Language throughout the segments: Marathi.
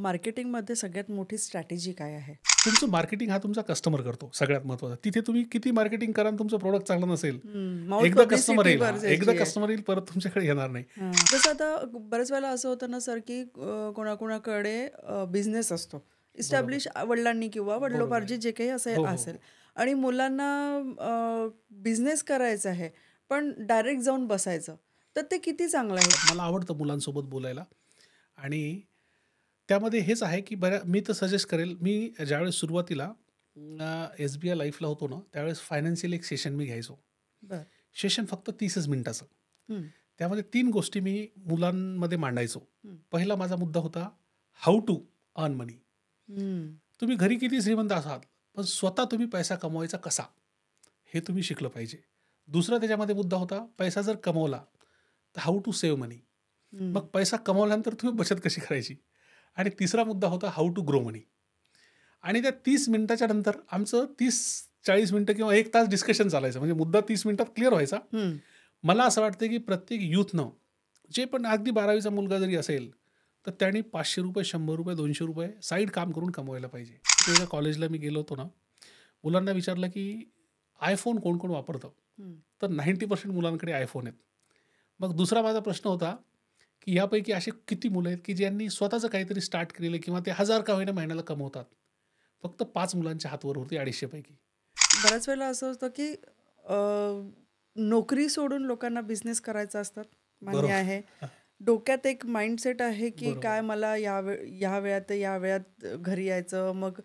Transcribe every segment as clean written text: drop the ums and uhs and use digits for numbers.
मार्केटिंगमध्ये सगळ्यात मोठी स्ट्रॅटेजी काय आहे? तुमचं मार्केटिंग हा तुमचा कस्टमर करतो सगळ्यात महत्त्वाचं. तिथे तुम्ही किती मार्केटिंग करा आणि तुमचं प्रोडक्ट चांगलं नसेल, माउथ एकदा कस्टमर पब्लिसिटी येईल एकदा गरजेची आहे. कस्टमर येईल परत तुमच्याकडे येणार नाही. जसं आता बऱ्याच वेळेला असं होतं ना सर, की कोणाकोणाकडे बिझनेस असतो इस्टॅब्लिश वडिलांनी किंवा बरोबर आहे. वडिलोपार्जित जे काही हो, असेल हो. आणि मुलांना बिझनेस करायचा आहे पण डायरेक्ट जाऊन बसायचं, तर ते किती चांगलं आहे? मला आवडतं मुलांसोबत बोलायला आणि त्यामध्ये हेच आहे, की मी तर सजेस्ट करेल, मी ज्यावेळेस सुरुवातीला SBI लाईफला होतो ना, त्यावेळेस फायनान्शियल एक सेशन मी घ्यायचो. बरं. सेशन फक्त 30च मिनिटाचं. हं, त्यामध्ये 3 गोष्टी मी मुलांमध्ये मांडायचो. हं, पहिला माझा मुद्दा होता, हाऊ टू अर्न मनी. हं, तुम्ही घरी किती श्रीमंत असाल, पण स्वतः तुम्ही पैसा कमवायचा कसा, हे तुम्ही शिकलं पाहिजे. दुसरा त्याच्यामध्ये मुद्दा होता, पैसा जर कमवला, तर हाऊ टू सेव्ह मनी. हं. मग पैसा कमवल्यानंतर तुम्ही बचत कशी करायची. आणि तिसरा मुद्दा होता, हाऊ टू ग्रो मनी. आणि त्या 30 मिनिटाच्या नंतर आमचं 30-40 मिनिटं किंवा 1 तास डिस्कशन चालायचं. म्हणजे मुद्दा 30 मिनिटात क्लिअर व्हायचा. हं. मला असं वाटतं, की प्रत्येक यूथनं, जे पण अगदी 12वीचा मुलगा जरी असेल, तर त्याने ₹500, ₹100, ₹200 साईड काम करून कमवायला पाहिजे. एकदा कॉलेजला मी गेलो होतो ना, मुलांना विचारलं, की iPhone कोण-कोण वापरतं? हं. तर 90% मुलांकडे iPhone आहेत. मग दुसरा माझा प्रश्न होता, की यापैकी असे किती मुलं आहेत, की ज्यांनी स्वतःचं काहीतरी स्टार्ट केलेलं किंवा ते 1000 का होईना महिन्याला कमवतात. फक्त 5 मुलांच्या हात वर होते 250 पैकी. बऱ्याच वेळेला असं असतं, की अ, नोकरी सोडून लोकांना बिझनेस करायचा असतात. मान्य बरोबर. आहे. डोक्यात एक माइंडसेट आहे, की बरोबर. काय मला या वेळात घरी यायचं, मग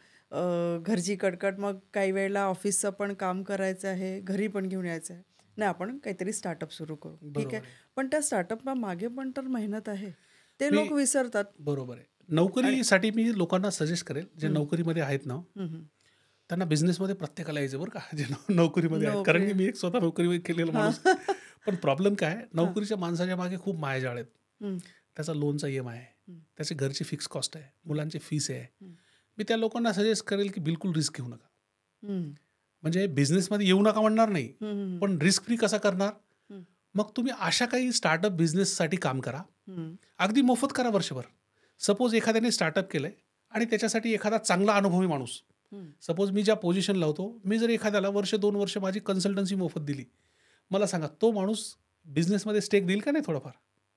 घरची कटकट, मग काही वेळेला ऑफिसचं पण काम करायचं आहे, घरी पण घेऊन यायचं आहे. नाही, आपण काहीतरी स्टार्टअप सुरू करू. ठीक आहे. बरोबर आहे. पण त्या स्टार्टअपला मागे पण तर मेहनत आहे. ते मी लोक विसरतात. बरोबर आहे. आणि नोकरीसाठी मी लोकांना सजेस्ट करेल, जे हं, नोकरीमध्ये आहेत ना, हं, हं. त्यांना बिझनेसमध्ये प्रत्येकाला यायचं बरं का, जे नोकरीमध्ये आहेत. कारण नोकरी. की मी एक स्वतः नोकरी केलेला हां. माणूस आहे. पण प्रॉब्लेम काय आहे, हां. नोकरीच्या माणसाच्या मागे खूप मायाजाळ आहेत. हं, त्याचा लोनचा EMI आहे. हं, त्याची घरची फिक्स कॉस्ट आहे. हं, मुलांची फीस आहे. हं, मी त्या लोकांना सजेस्ट करेल, की बिलकुल रिस्क घेऊ नका. हं, म्हणजे बिझनेसमध्ये येऊ नका म्हणणार नाही, हं, हं, पण रिस्क फ्री कसा करणार? हं, मग तुम्ही अशा काही स्टार्टअप बिझनेससाठी काम करा. हं, अगदी मोफत करा वर्षभर. सपोज एखाद्याने स्टार्टअप केलंय आणि त्याच्यासाठी एखादा चांगला अनुभवी माणूस, हं. सपोज मी ज्या पोझिशनला होतो, मी जर एखाद्याला वर्ष 2 वर्ष माझी कन्सल्टन्सी मोफत दिली, मला सांगा तो माणूस बिझनेसमध्ये स्टेक देईल का नाही थोडाफार?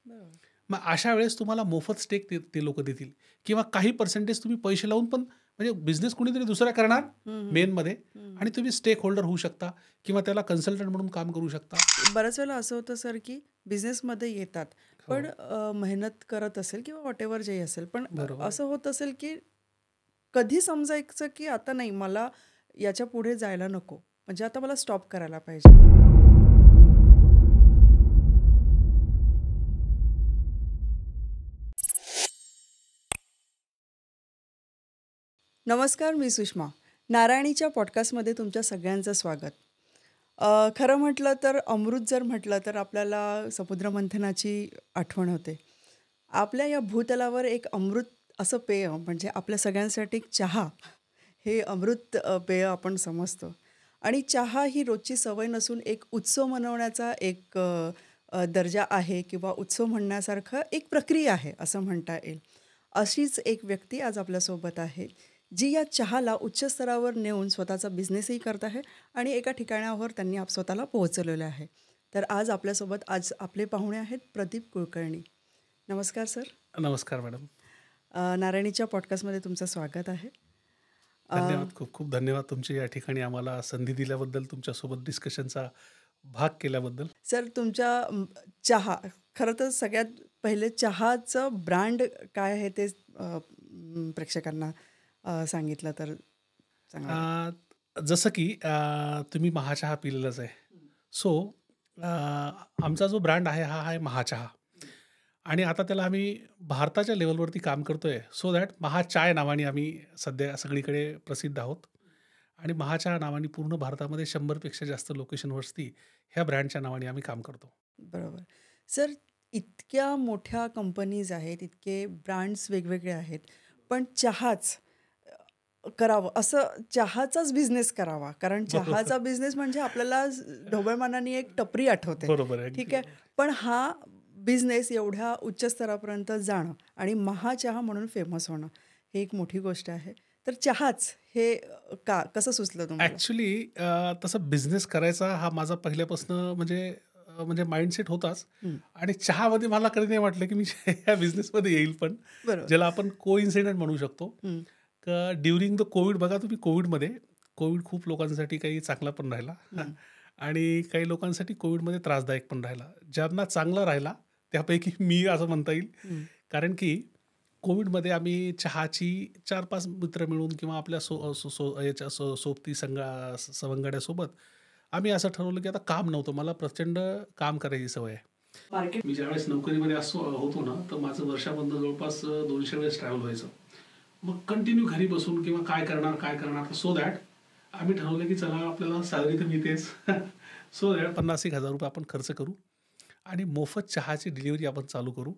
बरोबर. मग अशा वेळेस तुम्हाला मोफत स्टेक ते लोकं देतील किंवा काही पर्सेंटेज तुम्ही पैसे लावून पण म्हणजे बिझनेस कुणीतरी दुसरा करणार हं, हं, मेनमध्ये हं. आणि तुम्ही स्टेक होल्डर होऊ शकता किंवा त्याला कन्सल्टंट म्हणून काम करू शकता. बऱ्याच वेळेला असं होतं सर, की बिझनेसमध्ये येतात, हो, पण मेहनत करत असेल किंवा व्हॉटएव्हर जे असेल, पण बरोबर आहे. असं होत असेल, की कधी समजायचं, की आता नाही, मला याच्या पुढे जायला नको. म्हणजे आता मला स्टॉप करायला पाहिजे. नमस्कार, मी सुषमा. नारायणीच्या पॉडकास्टमध्ये तुमच्या सगळ्यांचं स्वागत. खरं म्हटलं तर अमृत जर म्हटलं तर आपल्याला समुद्रमंथनाची आठवण होते. आपल्या या भूतलावर एक अमृत असं पेय म्हणजे आपल्या सगळ्यांसाठी एक चहा हे अमृत पेय आपण समजतो. आणि चहा ही रोजची सवय नसून एक उत्सव मनवण्याचा एक दर्जा आहे किंवा उत्सव म्हणण्यासारखं एक प्रक्रिया आहे असं म्हणता येईल. अशीच एक व्यक्ती आज आपल्यासोबत आहे, जी या चहाला उच्च स्तरावर नेऊन स्वतःचा बिझनेसही करत आहे आणि एका ठिकाणावर त्यांनी स्वतःला पोहोचवलेलं आहे. तर आज आपल्यासोबत आपले पाहुणे आहेत प्रदीप कुलकर्णी. नमस्कार सर. नमस्कार मॅडम. नारायणीच्या पॉडकास्टमध्ये तुमचं स्वागत आहे. अ, धन्यवाद. खूप खूप धन्यवाद तुमचे या ठिकाणी आम्हाला संधी दिल्याबद्दल, तुमच्यासोबत डिस्कशनचा भाग केल्याबद्दल. सर तुमच्या चहा, खरं तर सगळ्यात पहिले चहाचं ब्रँड काय आहे ते प्रेक्षकांना सांगितलं तर चांगलं वाटेल. जसं की तुम्ही महाचहा पिलेलाच आहे. सो आमचा जो ब्रँड आहे हा आहे महाचहा आणि आता त्याला आम्ही भारताच्या लेव्हलवरती काम करतोय सो दॅट महाचाय नावाने आम्ही सध्या सगळीकडे प्रसिद्ध आहोत आणि महाचहा नावाने पूर्ण भारतामध्ये 100पेक्षा जास्त लोकेशनवरती ह्या ब्रँडच्या नावाने आम्ही काम करतो. बरोबर. सर, इतक्या मोठ्या कंपनीज आहेत, इतके ब्रँड्स वेगवेगळे आहेत, पण चहाच करावं असं चहाचाच बिझनेस करावा. कारण बरोबर. चहाचा बिझनेस म्हणजे आपल्याला ढोबळमानाने एक टपरी आठवते. बरोबर आहे. ठीक अगदी आहे. बरोबर. पण हा बिझनेस एवढ्या उच्च स्तरापर्यंत जाणं आणि महाचहा म्हणून फेमस होणं, हे एक मोठी गोष्ट आहे. तर चहाच हे कसं सुचलं तुम्हाला? ॲक्चुअली तसं बिझनेस करायचा हा माझा पहिल्यापासून म्हणजे माइंडसेट होताच. हं. आणि चहामध्ये मला कधी नाही वाटलं की मी या बिझनेसमध्ये येईल पण. बरोबर. ज्याला आपण कोइन्सिडेंट म्हणू शकतो. हं, का ड्युरिंग द कोविड बघा तुम्ही कोविडमध्ये कोविड खूप लोकांसाठी काही चांगला पण राहिला हं, आणि काही लोकांसाठी कोविडमध्ये त्रासदायक पण राहिला. ज्यांना चांगला राहिला त्यापैकी मी असं म्हणता येईल. हं. कारण की कोविडमध्ये आम्ही चहाची 4-5 मित्र मिळून किंवा आपल्या सो सो सो याच्या सोबती सवंगड्यासोबत आम्ही असं ठरवलं की आता काम नव्हतं. मला प्रचंड काम करायची सवय आहे. मी ज्यावेळेस नोकरीमध्ये होतो ना, तर माझं वर्षामधनं जवळपास 200 वेळेस ट्रॅव्हल व्हायचं. मग कंटिन्यू घरी बसून किंवा काय करणार सो दॅट आम्ही ठरवलं की चला आपल्याला सॅलरी तर मिळतेच. सो दॅट 50,000 रुपये आपण खर्च करू आणि मोफत चहाची डिलिव्हरी आपण चालू करू.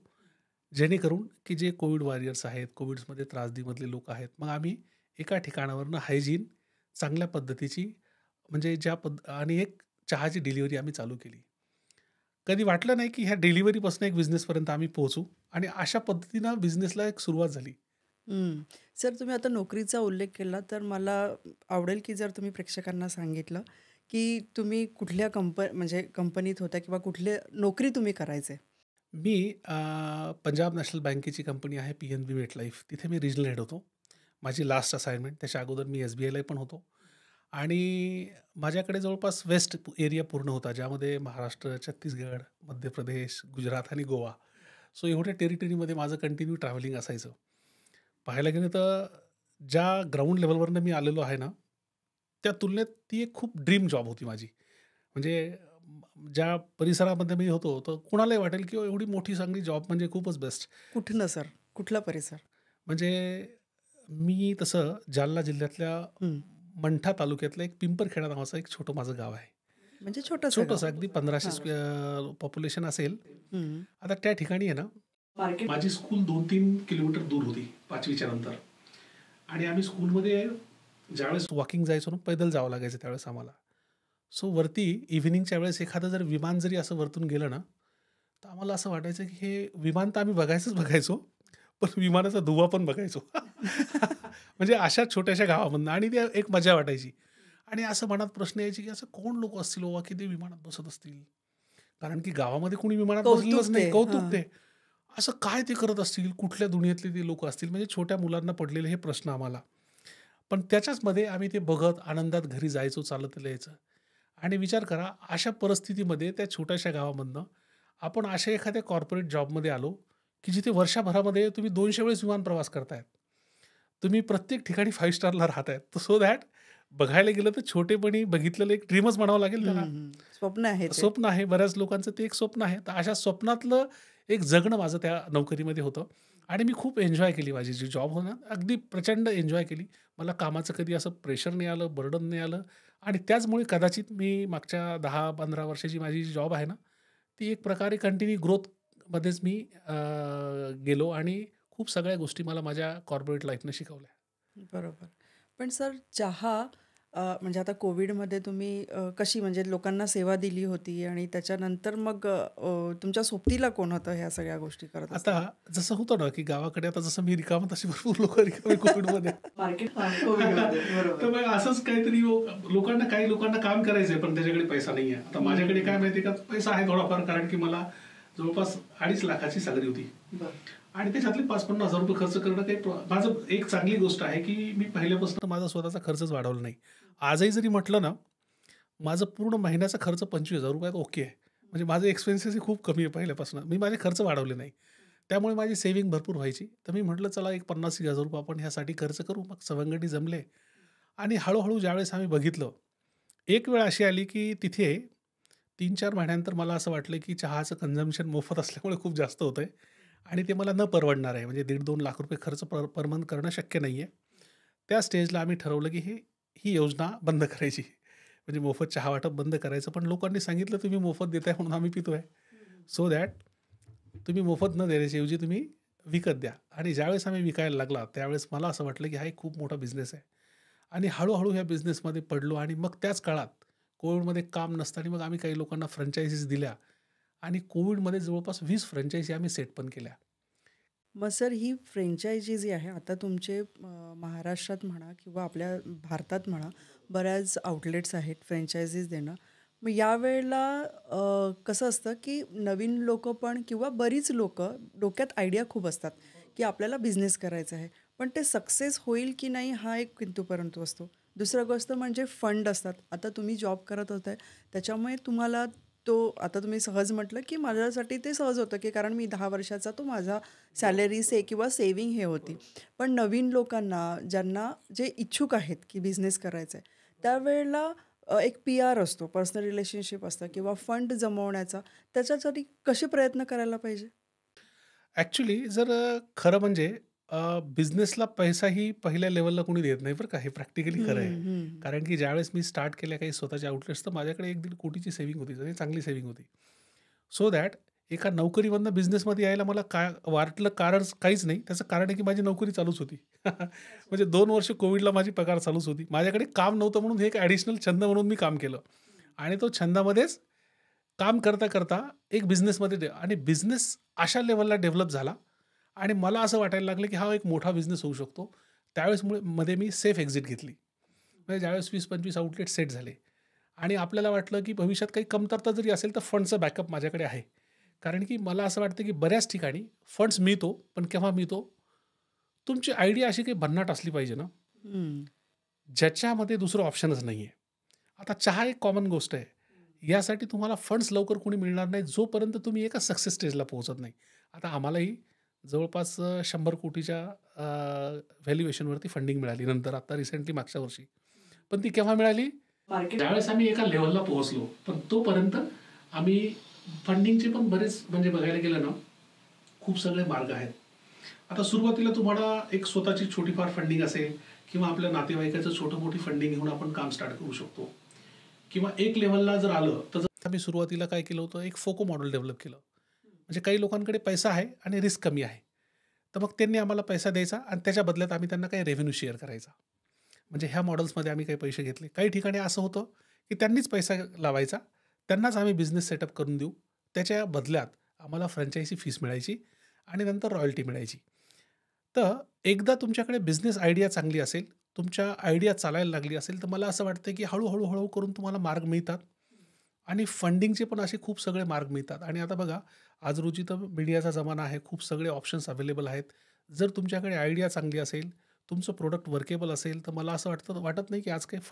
जेणेकरून की जे कोविड वॉरियर्स आहेत, कोविड्समध्ये त्रासदीमधले लोक आहेत, मग आम्ही एका ठिकाणावरनं हायजीन चांगल्या पद्धतीची म्हणजे आणि एक चहाची डिलिव्हरी आम्ही चालू केली. कधी वाटलं नाही की ह्या डिलिव्हरीपासून एक बिझनेसपर्यंत आम्ही पोहोचू आणि अशा पद्धतीनं बिझनेसला एक सुरुवात झाली. हं. सर तुम्ही आता नोकरीचा उल्लेख केला तर मला आवडेल की जर तुम्ही प्रेक्षकांना सांगितलं की तुम्ही कुठल्या म्हणजे कंपनीत होत्या किंवा कुठली नोकरी तुम्ही करायचे? मी पंजाब नॅशनल बँकेची कंपनी आहे पी-एन-बी मेटलाईफ. तिथे मी रिजनल हेड होतो. माझी लास्ट असाइनमेंट. त्याच्या अगोदर मी एस-बी-आयला पण होतो. आणि माझ्याकडे जवळपास वेस्ट एरिया पूर्ण होता, ज्यामध्ये महाराष्ट्र, छत्तीसगड, मध्य प्रदेश, गुजरात आणि गोवा. सो एवढ्या टेरिटरीमध्ये माझं कंटिन्यू ट्रॅव्हलिंग असायचं. पाहायला गेलं तर ज्या ग्राउंड लेव्हलवरनं मी आलेलो आहे ना, त्या तुलनेत ती एक खूप ड्रीम जॉब होती माझी. म्हणजे ज्या परिसरामध्ये मी होतो, तर कुणालाही वाटेल की एवढी मोठी चांगली जॉब म्हणजे खूपच बेस्ट. कुठनं सर? कुठला परिसर? म्हणजे मी तसं जालना जिल्ह्यातल्या हं. मंठा तालुक्यातलं एक पिंपरखेडा नावाचं एक छोटं माझं गाव आहे. म्हणजे छोटंसं गाव. छोटंसं अगदी 1500 हां. पॉप्युलेशन असेल. हं. आता त्या ठिकाणी आहे ना, माझी स्कूल 2-3 किलोमीटर दूर होती 5वीच्या नंतर. आणि आम्ही स्कूलमध्ये ज्यावेळेस वॉकिंग जायचो ना, पैदल जावं लागायचं त्यावेळेस आम्हाला. सो वरती इव्हिनिंगच्या वेळेस एखादं जर विमान जरी असं वरतून गेलं ना, तर आम्हाला असं वाटायचं की हे विमान तर आम्ही बघायचो, पण विमानाचा धुव्वा पण बघायचो. म्हणजे अशा छोट्याशा गावामधनं आणि ते एक मजा वाटायची. आणि असं मनात प्रश्न यायचे की असं कोण लोकं असतील बाबा की ते विमानात बसत असतील? कारण की गावामध्ये कोणी विमानात कौतुक बसलेलंच ते. नाही. कौतुक हां. ते. असं काय ते करत असतील? कुठल्या दुनियेतले ते लोकं असतील? म्हणजे छोट्या मुलांना पडलेले हे प्रश्न आम्हाला. पण त्याच्याचमध्ये आम्ही ते बघत आनंदात घरी जायचो, चालत यायचं. आणि विचार करा, अशा परिस्थितीमध्ये त्या छोट्याशा गावामधनं आपण अशा एखाद्या कॉर्पोरेट जॉबमध्ये आलो, की जिथे वर्षभरामध्ये तुम्ही 200 वेळेस विमान प्रवास करतायत. तुम्ही प्रत्येक ठिकाणी 5 स्टारला राहतायत. सो दॅट बघायला गेलं तर छोटेपणी बघितलेलं एक ड्रीमच म्हणावं लागेल हं, त्याला. हं. स्वप्न आहे ते. स्वप्न आहे. बऱ्याच लोकांचं ते एक स्वप्न आहे. तर अशा स्वप्नातलं एक जगणं माझं त्या नोकरीमध्ये होतं आणि मी खूप एन्जॉय केली माझी जी जॉब होती ना, अगदी प्रचंड एन्जॉय केली. मला कामाचं कधी असं प्रेशर नाही आलं, बर्डन नाही आलं आणि त्याचमुळे कदाचित मी मागच्या 10-15 वर्षाची माझी जी जॉब आहे ना, ती एक प्रकारे कंटिन्यू ग्रोथमध्येच मी गेलो आणि खूप सगळ्या गोष्टी मला माझ्या कॉर्पोरेट लाईफनं शिकवल्या. बरोबर. पण सर चहा म्हणजे आता कोविडमध्ये तुम्ही कशी म्हणजे लोकांना सेवा दिली होती आणि त्याच्यानंतर मग तुमच्या सोबतीला कोण होतं ह्या सगळ्या गोष्टी करत आता असताना? जसं होतं ना, की गावाकडे आता जसं मी रिकामा तशी भरपूर लोकं रिकामी कोविडमध्ये. कोविडमध्ये. तर बरोबर. मग असंच काहीतरी काही लोकांना काम करायचंय, पण त्याच्याकडे पैसा नाहीये. आता माझ्याकडे काय माहिती का, पैसा आहे थोडाफार, कारण की मला जवळपास 2.5 लाखाची सॅलरी होती. बरं. आणि त्याच्यातले 5-50 हजार रुपये खर्च करणं काही माझं एक चांगली गोष्ट आहे, की मी पहिल्यापासून माझा स्वतःचा खर्चच वाढवला नाही. आजही जरी म्हटलं ना, माझं पूर्ण महिन्याचा खर्च 25,000 रुपयात ओके आहे. म्हणजे माझे एक्सपेन्सेसही खूप कमी आहे पहिल्यापासून. मी माझे खर्च वाढवले नाही. त्यामुळे माझी सेव्हिंग भरपूर व्हायची. तर मी म्हटलं चला एक 50,000 रुपये आपण ह्यासाठी खर्च करू. मग सवंगडी जमले आणि हळू ज्यावेळेस आम्ही बघितलं, एक वेळ अशी आली की तिथे 3-4 महिन्यानंतर मला असं वाटलं की चहाचं कन्झम्पशन मोफत असल्यामुळे खूप जास्त होतंय आणि ते मला न परवडणार आहे. म्हणजे 1.5-2 लाख रुपये खर्च पर मंथ करणं शक्य नाही आहे. त्या स्टेजला आम्ही ठरवलं की ही योजना बंद करायची. म्हणजे मोफत चहा वाटप बंद करायचं. पण लोकांनी सांगितलं, "तुम्ही मोफत देताय म्हणून आम्ही पितोय. सो दॅट तुम्ही मोफत न देण्याच्या ऐवजी तुम्ही विकत द्या." आणि ज्यावेळेस आम्ही विकायला लागला, त्यावेळेस मला असं वाटलं की हा एक खूप मोठा बिझनेस आहे. आणि हळू ह्या बिझनेसमध्ये पडलो आणि मग त्याच काळात कोविडमध्ये काम नसताना मग आम्ही काही लोकांना फ्रँचायझीज दिल्या आणि कोविडमध्ये जवळपास 20 फ्रँचायझी आम्ही सेट पण केल्या. मग सर ही फ्रँचायझी जी आहे आता तुमचे महाराष्ट्रात म्हणा किंवा आपल्या भारतात म्हणा बऱ्याच आउटलेट्स आहेत फ्रँचायझीज देणं. मग यावेळेला कसं असतं की नवीन लोकं पण किंवा बरीच लोकं डोक्यात आयडिया खूप असतात की आपल्याला बिझनेस करायचा आहे. पण ते सक्सेस होईल की नाही हा एक किंतु परंतु असतो. दुसरं गोष्ट म्हणजे फंड असतात. आता तुम्ही जॉब करत होताय त्याच्यामुळे तुम्हाला तो आता तुम्ही सहज म्हटलं की माझ्यासाठी ते सहज होतं की कारण मी 10 वर्षाचा तो माझा सॅलरी किंवा सेव्हिंग हे होती. पण नवीन लोकांना ज्यांना जे इच्छुक आहेत की बिझनेस करायचा आहे, त्यावेळेला एक पी-आर असतो, पर्सनल रिलेशनशिप असतं किंवा फंड जमवण्याचा. त्याच्यासाठी कसे प्रयत्न करायला पाहिजे? ॲक्चुअली जर खरं म्हणजे बिझनेसला पैसाही पहिल्या लेव्हलला कोणी देत नाही बरं का, हे प्रॅक्टिकली खरं आहे. हं, हं. कारण की ज्यावेळेस मी स्टार्ट केल्या काही स्वतःचे आउटलेट्स, तर माझ्याकडे 1-1.5 कोटीची सेव्हिंग होती आणि चांगली सेव्हिंग होती. सो दॅट एका नोकरीमधनं बिझनेसमध्ये यायला मला काय वाटलं कारण काहीच नाही. त्याचं कारण आहे की माझी नोकरी चालूच होती. म्हणजे 2 वर्ष कोविडला माझी पगार चालूच होती. माझ्याकडे काम नव्हतं म्हणून हे एक ॲडिशनल छंद म्हणून मी काम केलं आणि तो छंदामध्येच काम करता एक बिझनेसमध्ये आणि बिझनेस अशा लेव्हलला डेव्हलप झाला आणि मला असं वाटायला लागलं की हा एक मोठा बिझनेस होऊ शकतो. त्यावेळेस मध्ये मी सेफ एक्झिट घेतली. म्हणजे ज्यावेळेस 20-25 आउटलेट सेट झाले आणि आपल्याला वाटलं की भविष्यात काही कमतरता जरी असेल तर फंडचा बॅकअप माझ्याकडे आहे. कारण की मला असं वाटतं की बऱ्याच ठिकाणी फंड्स मिळतो, पण केव्हा मिळतो? तुमची आयडिया अशी काही भन्नाट असली पाहिजे ना, हं. ज्याच्यामध्ये दुसरं ऑप्शनच नाहीये. आता चहा एक कॉमन गोष्ट आहे. यासाठी तुम्हाला फंड्स लवकर कोणी मिळणार नाही, जोपर्यंत तुम्ही एका सक्सेस स्टेजला पोहोचत नाही. आता आम्हालाही जवळपास 100 कोटीच्या व्हॅल्युएशनवरती फंडिंग मिळाली. नंतर आता रिसेंटली मागच्या वर्षी. पण ती केव्हा मिळाली? ज्यावेळेस आम्ही एका लेव्हलला पोहोचलो. पण तोपर्यंत आम्ही फंडिंगचे पण बरेच म्हणजे बघायला गेलं ना, खूप सगळे मार्ग आहेत. आता सुरुवातीला तुम्हाला एक स्वतःची छोटीफार फंडिंग असेल किंवा आपल्या नातेवाईकाचं छोटं-मोठी फंडिंग घेऊन आपण काम स्टार्ट करू शकतो. किंवा एक लेव्हलला जर आलं, तर आम्ही सुरुवातीला काय केलं होतं, एक फोको मॉडेल डेव्हलप केलं. म्हणजे काही लोकांकडे पैसा आहे आणि रिस्क कमी आहे. तर मग त्यांनी आम्हाला पैसा द्यायचा आणि त्याच्या बदल्यात आम्ही त्यांना काही रेव्हेन्यू शेअर करायचा. म्हणजे ह्या मॉडेल्समध्ये आम्ही काही पैसे घेतले. काही ठिकाणी असं होतं, की त्यांनीच पैसा लावायचा. त्यांनाच आम्ही बिझनेस सेटअप करून देऊ. त्याच्या बदल्यात आम्हाला फ्रँचायझी फीस मिळायची आणि नंतर रॉयल्टी मिळायची. तर एकदा तुमच्याकडे बिझनेस आयडिया चांगली असेल, तुमच्या आयडिया चालायला लागली असेल, तर मला असं वाटतं, की हळू करून तुम्हाला मार्ग मिळतात आणि फंडिंगचे पण असे खूप सगळे मार्ग मिळतात. आणि आता बघा, आज रोजी तर मीडियाचा जमाना आहे. खूप सगळे ऑप्शन्स अवेलेबल आहेत. जर तुमच्याकडे आयडिया चांगली असेल, तुमचं प्रॉडक्ट वर्केबल असेल, तर मला असं वाटत नाही, की आज काही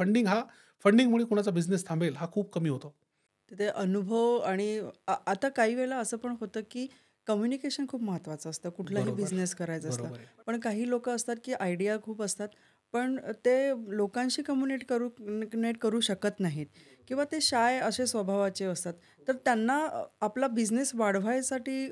फंडिंगमुळे कोणाचा बिझनेस थांबेल, हा खूप कमी होतो. तर ते अनुभव आणि आता काही वेळेला असं पण होतं की कम्युनिकेशन खूप महत्त्वाचं असतं कुठलाही बरोबर. बिझनेस करायचा असला. बरोबर आहे. पण काही लोकं असतात की आयडिया खूप असतात, पण ते लोकांशी कम्युनिकेट करू शकत नाहीत किंवा ते शाय असे स्वभावाचे असतात. तर त्यांना आपला बिझनेस वाढवायसाठी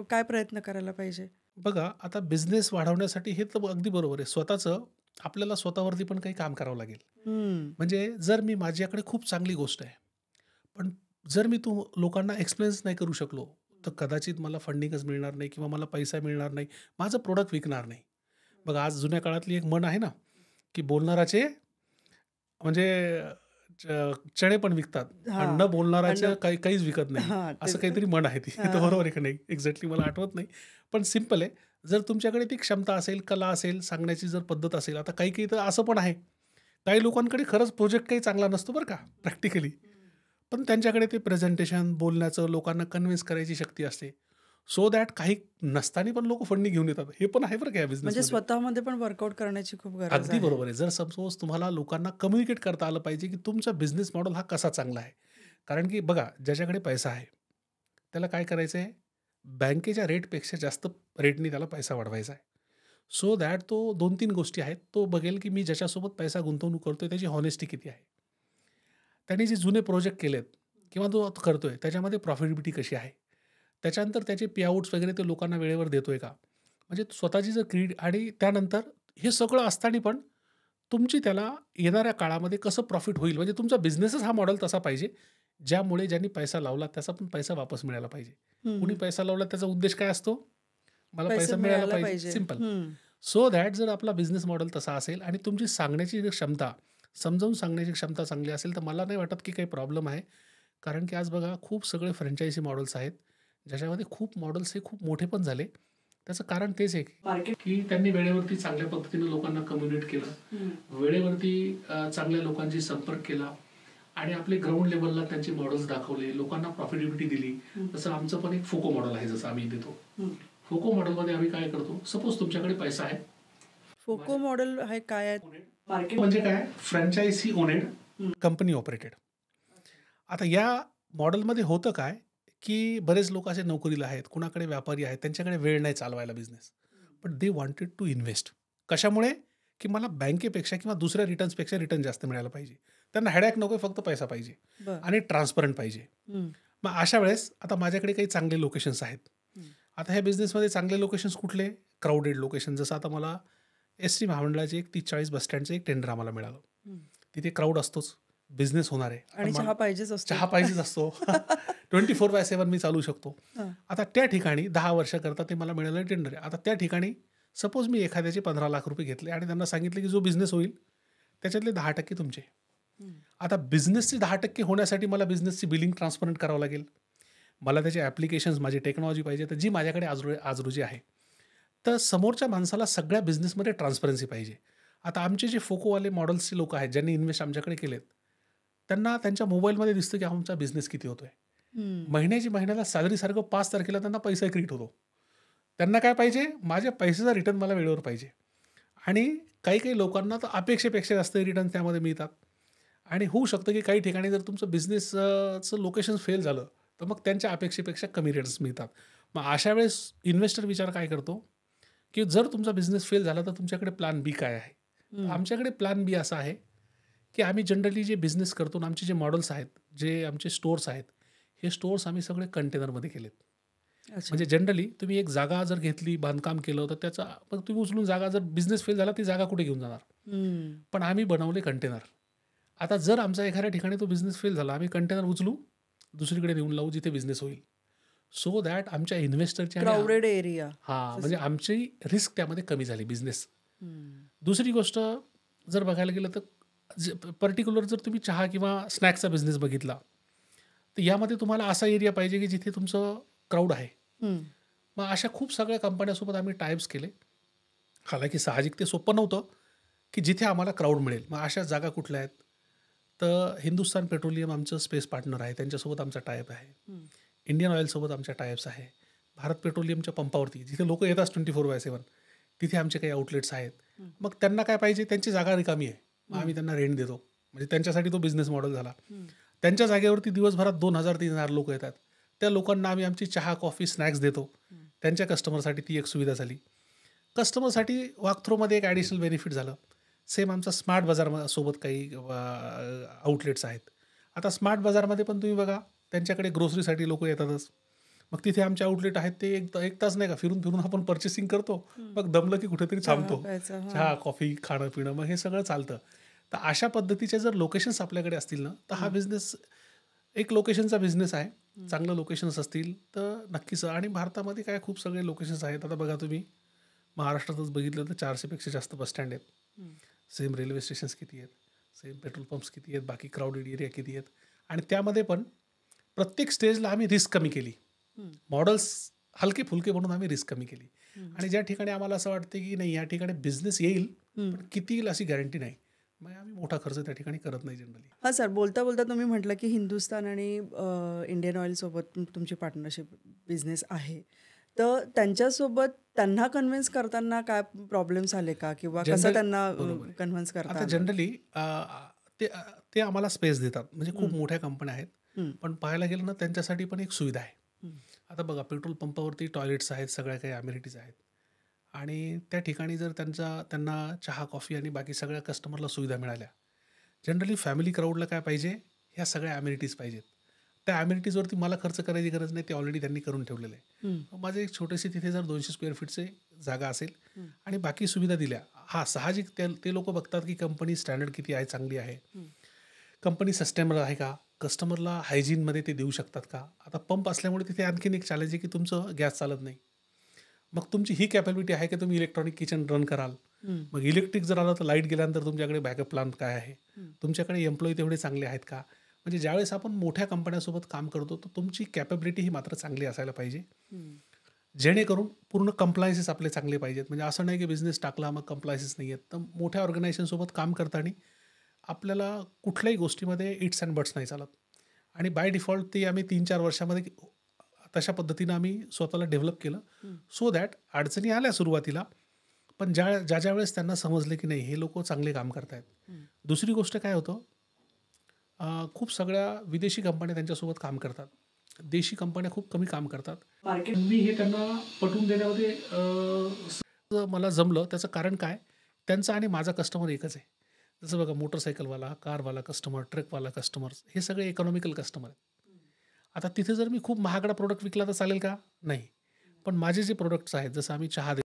काय प्रयत्न करायला पाहिजे? बघा, आता बिझनेस वाढवण्यासाठी हे तर अगदी बरोबर आहे. आपल्याला स्वतःवरती पण काही काम करावं लागेल. हं. म्हणजे जर मी माझ्याकडे खूप चांगली गोष्ट आहे. पण जर मी लोकांना एक्सप्लेन्स नाही करू शकलो, तर कदाचित मला फंडिंगच मिळणार नाही किंवा मला पैसा मिळणार नाही. माझं प्रॉडक्ट विकणार नाही. बघा, आज जुन्या काळातली एक म्हण आहे ना, की बोलणाराचे म्हणजे च चणे पण विकतात आणि न हां. बोलणाराचं आणि काहीच विकत नाही. हां, असं तेच. काहीतरी म्हण आहे ती. तर हां. बरोबर आहे का नाही? एक्झॅक्टली मला आठवत नाही. पण सिंपल आहे. जर तुमच्याकडे ती क्षमता असेल, कला असेल, सांगण्याची जर पद्धत असेल. आता काही-काही तर असं पण आहे. काही लोकांकडे खरंच प्रोजेक्ट काही चांगला नसतो बरं का, प्रॅक्टिकली. पण त्यांच्याकडे ते प्रेझेंटेशन, बोलण्याचं, लोकांना कन्विन्स करायची शक्ती असते. सो दॅट काही नसताना पण लोकं फंडिंग घेऊन येतात. हे पण आहे बरं का या म्हणजे बिझनेसमध्ये. स्वतःमध्ये पण वर्कआउट करण्याची खूप गरज अगदी आहे. बरोबर आहे. जर सपोज तुम्हाला लोकांना कम्युनिकेट करता आलं पाहिजे, की तुमचा बिझनेस मॉडेल हा कसा चांगला आहे. कारण की बघा, ज्याच्याकडे पैसा आहे, त्याला काय करायचं आहे, बँकेच्या रेटपेक्षा जास्त रेटनी त्याला पैसा वाढवायचा आहे. सो दॅट तो 2-3 गोष्टी आहेत. तो बघेल, की मी ज्याच्यासोबत पैसा गुंतवणूक करतोय, त्याची हॉनेस्टी किती आहे. त्याने जे जुने प्रोजेक्ट केलेत किंवा तो आता करतोय, त्याच्यामध्ये प्रॉफिटेबिलिटी कशी आहे. त्याच्यानंतर त्याचे पे-आउट्स वगैरे तो लोकांना वेळेवर देतोय का? म्हणजे स्वतःची जर आणि त्यानंतर हे सगळं असताना पण तुमची त्याला येणाऱ्या काळामध्ये कसं प्रॉफिट होईल, म्हणजे तुमचा बिझनेसच हा मॉडेल तसा पाहिजे, ज्यामुळे ज्यांनी पैसा लावला त्याचा पण पैसा वापस मिळायला पाहिजे. हं, कुणी हं. पैसा लावला त्याचा उद्देश काय असतो? मला पैसे पैसा मिळायला मिळायला पाहिजे, पाहिजे. सिंपल. हं. सो दॅट जर आपला बिझनेस मॉडेल तसा असेल आणि तुमची सांगण्याची जी क्षमता, समजावून सांगण्याची क्षमता चांगली असेल, तर मला नाही वाटत की काही प्रॉब्लेम आहे. कारण की आज बघा खूप सगळे फ्रँचायझी मॉडेल्स आहेत, ज्याच्यामध्ये खूप मॉडेल्स हे खूप मोठे पण झाले त्याचं कारण तेच आहे मार्केट की त्यांनी वेळेवरती चांगल्या पद्धतीने लोकांना कम्युनिकेट केलं, वेळेवरती चांगल्या लोकांशी संपर्क केला आणि आपले ग्राउंड लेवलला त्यांचे मॉडेल्स दाखवले, लोकांना प्रॉफिटेबिलिटी दिली. जसं आमचं पण एक फोको मॉडेल आहे, जसं आम्ही देतो. फोको मॉडेलमध्ये आम्ही काय करतो, सपोज तुमच्याकडे पैसा आहे. फोको मॉडेल आहे काय आहे? मार्केट म्हणजे काय, फ्रँचायझी ओनेड, कंपनी ऑपरेटेड. आता या मॉडेलमध्ये होतं काय की बरेच लोक असे नोकरीला आहेत, कुणाकडे व्यापारी आहेत, त्यांच्याकडे वेळ नाही चालवायला business, but they wanted to invest. कशामुळे, की मला बँकेपेक्षा किंवा दुसऱ्या रिटर्न्सपेक्षा रिटर्न जास्त मिळायला पाहिजे. त्यांना हेडॅक नको, फक्त पैसा पाहिजे बरं. आणि ट्रान्सपरंट पाहिजे. मग अशा वेळेस आता माझ्याकडे काही चांगले लोकेशन्स आहेत. आता ह्या बिझनेसमध्ये चांगले लोकेशन्स कुठले, क्राऊडेड लोकेशन. जसं आता मला एस टी महामंडळाचे एक 30-40 बसस्टँडचं एक टेंडर आम्हाला मिळालं. तिथे क्राऊड असतोच, बिझनेस होणार आहे आणि चहा पाहिजेच असतो. चहा पाहिजेच असतो. 24/7 मी चालू शकतो. आता त्या ठिकाणी 10 वर्षाकरता ते मला मिळालं टेंडर आहे. आता त्या ठिकाणी सपोज मी एखाद्याचे 15 लाख रुपये घेतले आणि त्यांना सांगितले की जो बिझनेस होईल त्याच्यातले 10% तुमचे. आता बिझनेसचे 10% होण्यासाठी मला बिझनेसची बिलिंग ट्रान्सपरंट करावं लागेल, मला त्याचे ॲप्लिकेशन्स, माझी टेक्नॉलॉजी पाहिजे, तर जी माझ्याकडे आज रोजी आहे. तर समोरच्या माणसाला सगळ्या बिझनेसमध्ये ट्रान्सपरन्सी पाहिजे. आता आमचे जे फोकोवाले मॉडेल्सचे लोक आहेत, ज्यांनी इन्व्हेस्ट आमच्याकडे केलेत, त्यांना त्यांच्या मोबाईलमध्ये दिसतं की आमचा बिझनेस किती होतोय. महिन्याला सॅलरीसारखं 5 तारखेला त्यांना पैसा क्रिएट होतो. त्यांना काय पाहिजे, माझ्या पैशाचा रिटर्न मला वेळेवर पाहिजे. आणि काही लोकांना तर अपेक्षेपेक्षा जास्त रिटर्न त्यामध्ये मिळतात. आणि होऊ शकतं की काही ठिकाणी जर तुमचं बिझनेसचं लोकेशन फेल झालं तर मग त्यांच्या अपेक्षेपेक्षा कमी रेट्स मिळतात. मग अशा वेळेस इन्व्हेस्टर विचार काय करतो की जर तुमचा बिझनेस फेल झाला तर तुमच्याकडे प्लॅन बी काय आहे. आमच्याकडे प्लॅन बी असा आहे की आम्ही जनरली जे बिझनेस करतो ना, आमचे जे मॉडेल्स आहेत, जे आमचे स्टोअर्स आहेत, हे स्टोअर्स आम्ही सगळे कंटेनरमध्ये केलेत. म्हणजे जनरली तुम्ही एक जागा जर घेतली, बांधकाम केलं, तर त्याचा मग तुम्ही उचलून जागा, जर बिझनेस फेल झाला ती जागा कुठे घेऊन जाणार. पण आम्ही बनवले कंटेनर. आता जर आमचा एखाद्या ठिकाणी तो बिझनेस फेल झाला, आम्ही कंटेनर उचलू, दुसरीकडे नेऊन लावू जिथे बिझनेस होईल, सो दॅट आमच्या इन्व्हेस्टरची क्राऊडेड एरिया. म्हणजे आमची रिस्क त्यामध्ये कमी झाली बिझनेस. दुसरी गोष्ट जर बघायला गेलं तर पर्टिक्युलर जर तुम्ही चहा किंवा स्नॅक्सचा बिझनेस बघितला तर यामध्ये तुम्हाला असा एरिया पाहिजे की जिथे तुमचं क्राऊड आहे. मग अशा खूप सगळ्या कंपन्यासोबत आम्ही टाईप्स केले. हालाकी साहजिक ते सोपं नव्हतं की जिथे आम्हाला क्राऊड मिळेल. मग अशा जागा कुठल्या आहेत, तर हिंदुस्तान पेट्रोलियम आमचं स्पेस पार्टनर आहे, त्यांच्यासोबत आमचा टायप आहे. इंडियन ऑइलसोबत आमच्या टायप्स आहे. भारत पेट्रोलियमच्या पंपावरती जिथे लोक येतात 24/7 तिथे आमचे काही आउटलेट्स आहेत. मग त्यांना काय पाहिजे, त्यांची जागा रिकामी आहे, मग आम्ही त्यांना रेंट देतो. म्हणजे त्यांच्यासाठी तो बिझनेस मॉडेल झाला. त्यांच्या जागेवरती दिवसभरात 2,000-3,000 लोक येतात, त्या लोकांना आम्ही आमची चहा, कॉफी, स्नॅक्स देतो. त्यांच्या कस्टमरसाठी ती एक सुविधा झाली. कस्टमरसाठी वॉकथ्रूमध्ये एक ॲडिशनल बेनिफिट झालं. सेम आमचा स्मार्ट बाजारसोबत काही आउटलेट्स आहेत. आता स्मार्ट बाजारमध्ये पण तुम्ही बघा, त्यांच्याकडे ग्रोसरीसाठी लोक येतातच. मग तिथे आमचे आउटलेट आहेत, ते एक तास नाही का फिरून फिरून आपण पर्चेसिंग करतो, मग दमलं की कुठेतरी थांबतो, चहा, कॉफी, खाणं पिणं, मग हे सगळं चालतं. तर अशा पद्धतीचे जर लोकेशन्स आपल्याकडे असतील ना, तर हा बिझनेस एक लोकेशनचा बिझनेस आहे. चांगलं लोकेशन्स असतील तर नक्कीच. आणि भारतामध्ये काय खूप सगळे लोकेशन्स आहेत. आता बघा तुम्ही महाराष्ट्रातच बघितलं तर 400पेक्षा जास्त बसस्टँड आहेत. सेम रेल्वे स्टेशन्स किती आहेत, सेम पेट्रोल पंप्स किती आहेत, बाकी क्राऊडेड एरिया किती आहेत. आणि त्यामध्ये पण प्रत्येक स्टेजला आम्ही रिस्क कमी केली. मॉडेल्स हलके फुलके म्हणून आम्ही रिस्क कमी केली. आणि ज्या ठिकाणी आम्हाला असं वाटते की नाही या ठिकाणी बिझनेस येईल पण किती येईल अशी गॅरंटी नाही, मग आम्ही मोठा खर्च त्या ठिकाणी करत नाही जनरली. हां सर, बोलता बोलता तुम्ही म्हटलं की हिंदुस्तान आणि इंडियन ऑइलसोबत तुमची पार्टनरशिप बिझनेस आहे, तर त्यांच्यासोबत त्यांना कन्व्हिन्स करताना काय प्रॉब्लेम्स आले का, किंवा कसं त्यांना कन्व्हिन्स करता? आता जनरली ते आम्हाला स्पेस देतात. म्हणजे खूप मोठ्या कंपन्या आहेत, पण पाहायला गेलं ना त्यांच्यासाठी पण एक सुविधा आहे. आता बघा, पेट्रोल पंपावरती टॉयलेट्स आहेत, सगळ्या काही अमेनिटीज आहेत. आणि त्या ठिकाणी जर त्यांना चहा, कॉफी आणि बाकी सगळ्या कस्टमरला सुविधा मिळाल्या, जनरली फॅमिली क्राऊडला काय पाहिजे, ह्या सगळ्या अमेनिटीज पाहिजेत. त्या अमेनिटीजवरती मला खर्च करायची गरज नाही, ते ऑलरेडी त्यांनी करून ठेवलेलं आहे. माझं एक छोटेसे तिथे जर 200 स्क्वेअर फीटचे जागा असेल आणि बाकी सुविधा दिल्या, हा साहजिक ते लोक बघतात की कंपनी स्टँडर्ड किती आहे, चांगली आहे, कंपनी सस्टेनेबल आहे का, कस्टमरला हायजीनमध्ये ते देऊ शकतात का. आता पंप असल्यामुळे तिथे आणखीन एक चॅलेंज आहे की तुमचं गॅस चालत नाही. मग तुमची ही कॅपॅबिलिटी आहे की तुम्ही इलेक्ट्रॉनिक किचन रन कराल. मग इलेक्ट्रिक जर आलं तर लाईट गेल्यानंतर तुमच्याकडे बॅकअप प्लॅन काय आहे, तुमच्याकडे एम्प्लॉई तेवढे चांगले आहेत का. म्हणजे ज्यावेळेस आपण मोठ्या कंपन्यासोबत काम करतो तर तुमची कॅपॅबिलिटी ही मात्र चांगली असायला पाहिजे. जेणेकरून पूर्ण कंप्लायन्सेस आपले चांगले पाहिजेत. म्हणजे असं नाही की बिझनेस टाकला मग कंप्लायन्सेस नाही आहेत. तर मोठ्या ऑर्गनायझेशनसोबत काम करताना आपल्याला कुठल्याही गोष्टीमध्ये इट्स अँड बट्स नाही चालत. आणि बाय डिफॉल्ट ते आम्ही 3-4 वर्षामध्ये तशा पद्धतीनं आम्ही स्वतःला डेव्हलप केलं. सो दॅट अडचणी आल्या सुरुवातीला, पण ज्या वेळेस त्यांना समजले की नाही हे लोकं चांगले काम करतायत. दुसरी गोष्ट काय होतं, खूप सगळ्या विदेशी कंपन्या त्यांच्यासोबत काम करतात. देशी कंपन्या खूप कमी काम करतात. मार्केट मी हे त्यांना पटवून देण्यामध्ये मला जमलं. त्याचं कारण काय, त्यांचा आणि माझा कस्टमर एकच आहे. जसं बघा मोटरसायकलवाला, कारवाला कस्टमर, ट्रकवाला कस्टमर्स हे सगळे इकॉनॉमिकल कस्टमर आहेत. आता तिथे जर मी खूप महागडा प्रोडक्ट विकला तर चालेल का? नाही. पण माझे जे प्रोडक्ट्स आहेत, जसं आम्ही चहा देतो.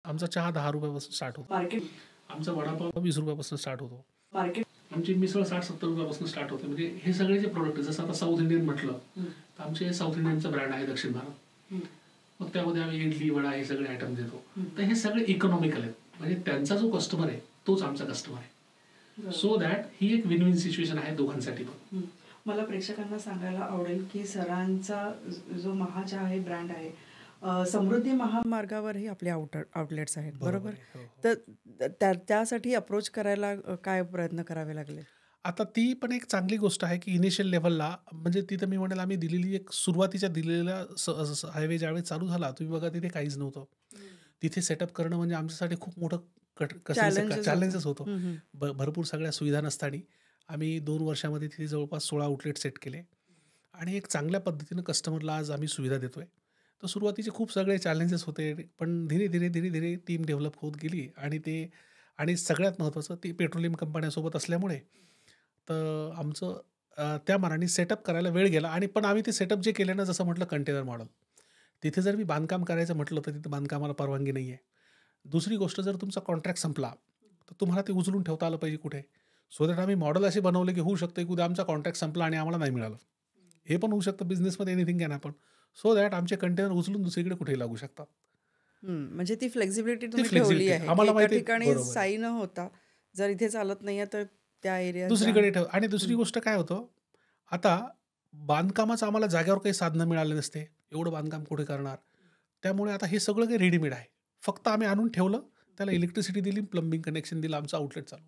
आमचा चहा ₹10 स्टार्ट होतो. मार्केट आमचा वडापाव ₹20 स्टार्ट होतो. मार्केट आमची मिसळ ₹60-70 स्टार्ट होते. म्हणजे हे सगळे जे प्रोडक्ट जसं आता साऊथ इंडियन म्हटलं तर आमचे साऊथ इंडियनचा ब्रँड आहे दक्षिण भारत. मग त्यामध्ये आम्ही इडली वडा हे सगळे आयटम देतो. तर हे सगळे इकॉनॉमिकल आहेत. म्हणजे त्यांचा जो कस्टमर आहे तोच आमचा कस्टमर आहे. सो दॅट ही एक विन विन सिच्युएशन आहे दोघांसाठी पण. मला प्रेक्षकांना सांगायला आवडेल की सरांचा जो महाचहा हे ब्रँड आहे, समृद्धी महामार्गावरही आपले आउटलेट्स आहेत, बरोबर? आहे. हो. तर त्यासाठी अप्रोच करायला काय प्रयत्न करावे लागले? आता ती पण एक चांगली गोष्ट आहे की इनिशियल लेव्हलला म्हणजे तिथं मी म्हणेल आम्ही दिलेली एक सुरुवातीच्या दिलेल्या हायवे ज्यावेळी चालू झाला तुम्ही बघा तिथे काहीच नव्हतं. तिथे सेटअप करणं म्हणजे आमच्यासाठी खूप मोठं चॅलेंजेस होतं. भरपूर सगळ्या सुविधा नसताना आम्ही 2 वर्षामध्ये तिथे जवळपास 16 आउटलेट सेट केले आणि एक चांगल्या पद्धतीनं कस्टमरला आज आम्ही सुविधा देतोय. तर सुरुवातीचे खूप सगळे चॅलेंजेस होते, पण धीरे टीम डेव्हलप होत गेली आणि सगळ्यात महत्त्वाचं ती पेट्रोलियम कंपन्यासोबत असल्यामुळे तर आमचं त्या मानाने सेटअप करायला वेळ गेला आणि पण आम्ही ते सेटअप जे केलं ना जसं म्हटलं कंटेनर मॉडेल. तिथे जर मी बांधकाम करायचं म्हटलं तर तिथे बांधकामाला परवानगी नाही आहे. दुसरी गोष्ट जर तुमचा कॉन्ट्रॅक्ट संपला तर तुम्हाला ते उचलून ठेवता आलं पाहिजे कुठे. सो दॅट आम्ही मॉडेल असे बनवले की होऊ शकतं की उद्या आमचा कॉन्ट्रॅक्ट संपला आणि आम्हाला नाही मिळालं. हे पण होऊ शकतं बिझनेसमध्ये anything can happen. So that आमचे कंटेनर उचलून दुसरीकडे कुठेही लागू शकतात. म्हणजे ती फ्लेक्सिबिलिटी ती तुम्ही ठेवली फ्लेक्झिबिलिटी आहे की आम्हाला एका माहिती आहे. ठिकाणी बरोबर आहे. साई न होता, जर इथे चालत नाहीये तर त्या एरियात दुसरीकडे ठेव आणि दुसरी गोष्ट काय होतं, आता बांधकामाचं आम्हाला जागेवर काही साधनं मिळाले नसते. एवढं बांधकाम कुठे करणार? त्यामुळे आता हे सगळं काही रेडीमेड आहे. फक्त आम्ही आणून ठेवलं, त्याला इलेक्ट्रिसिटी दिली, प्लंबिंग कनेक्शन दिलं, आमचं आउटलेट चालू.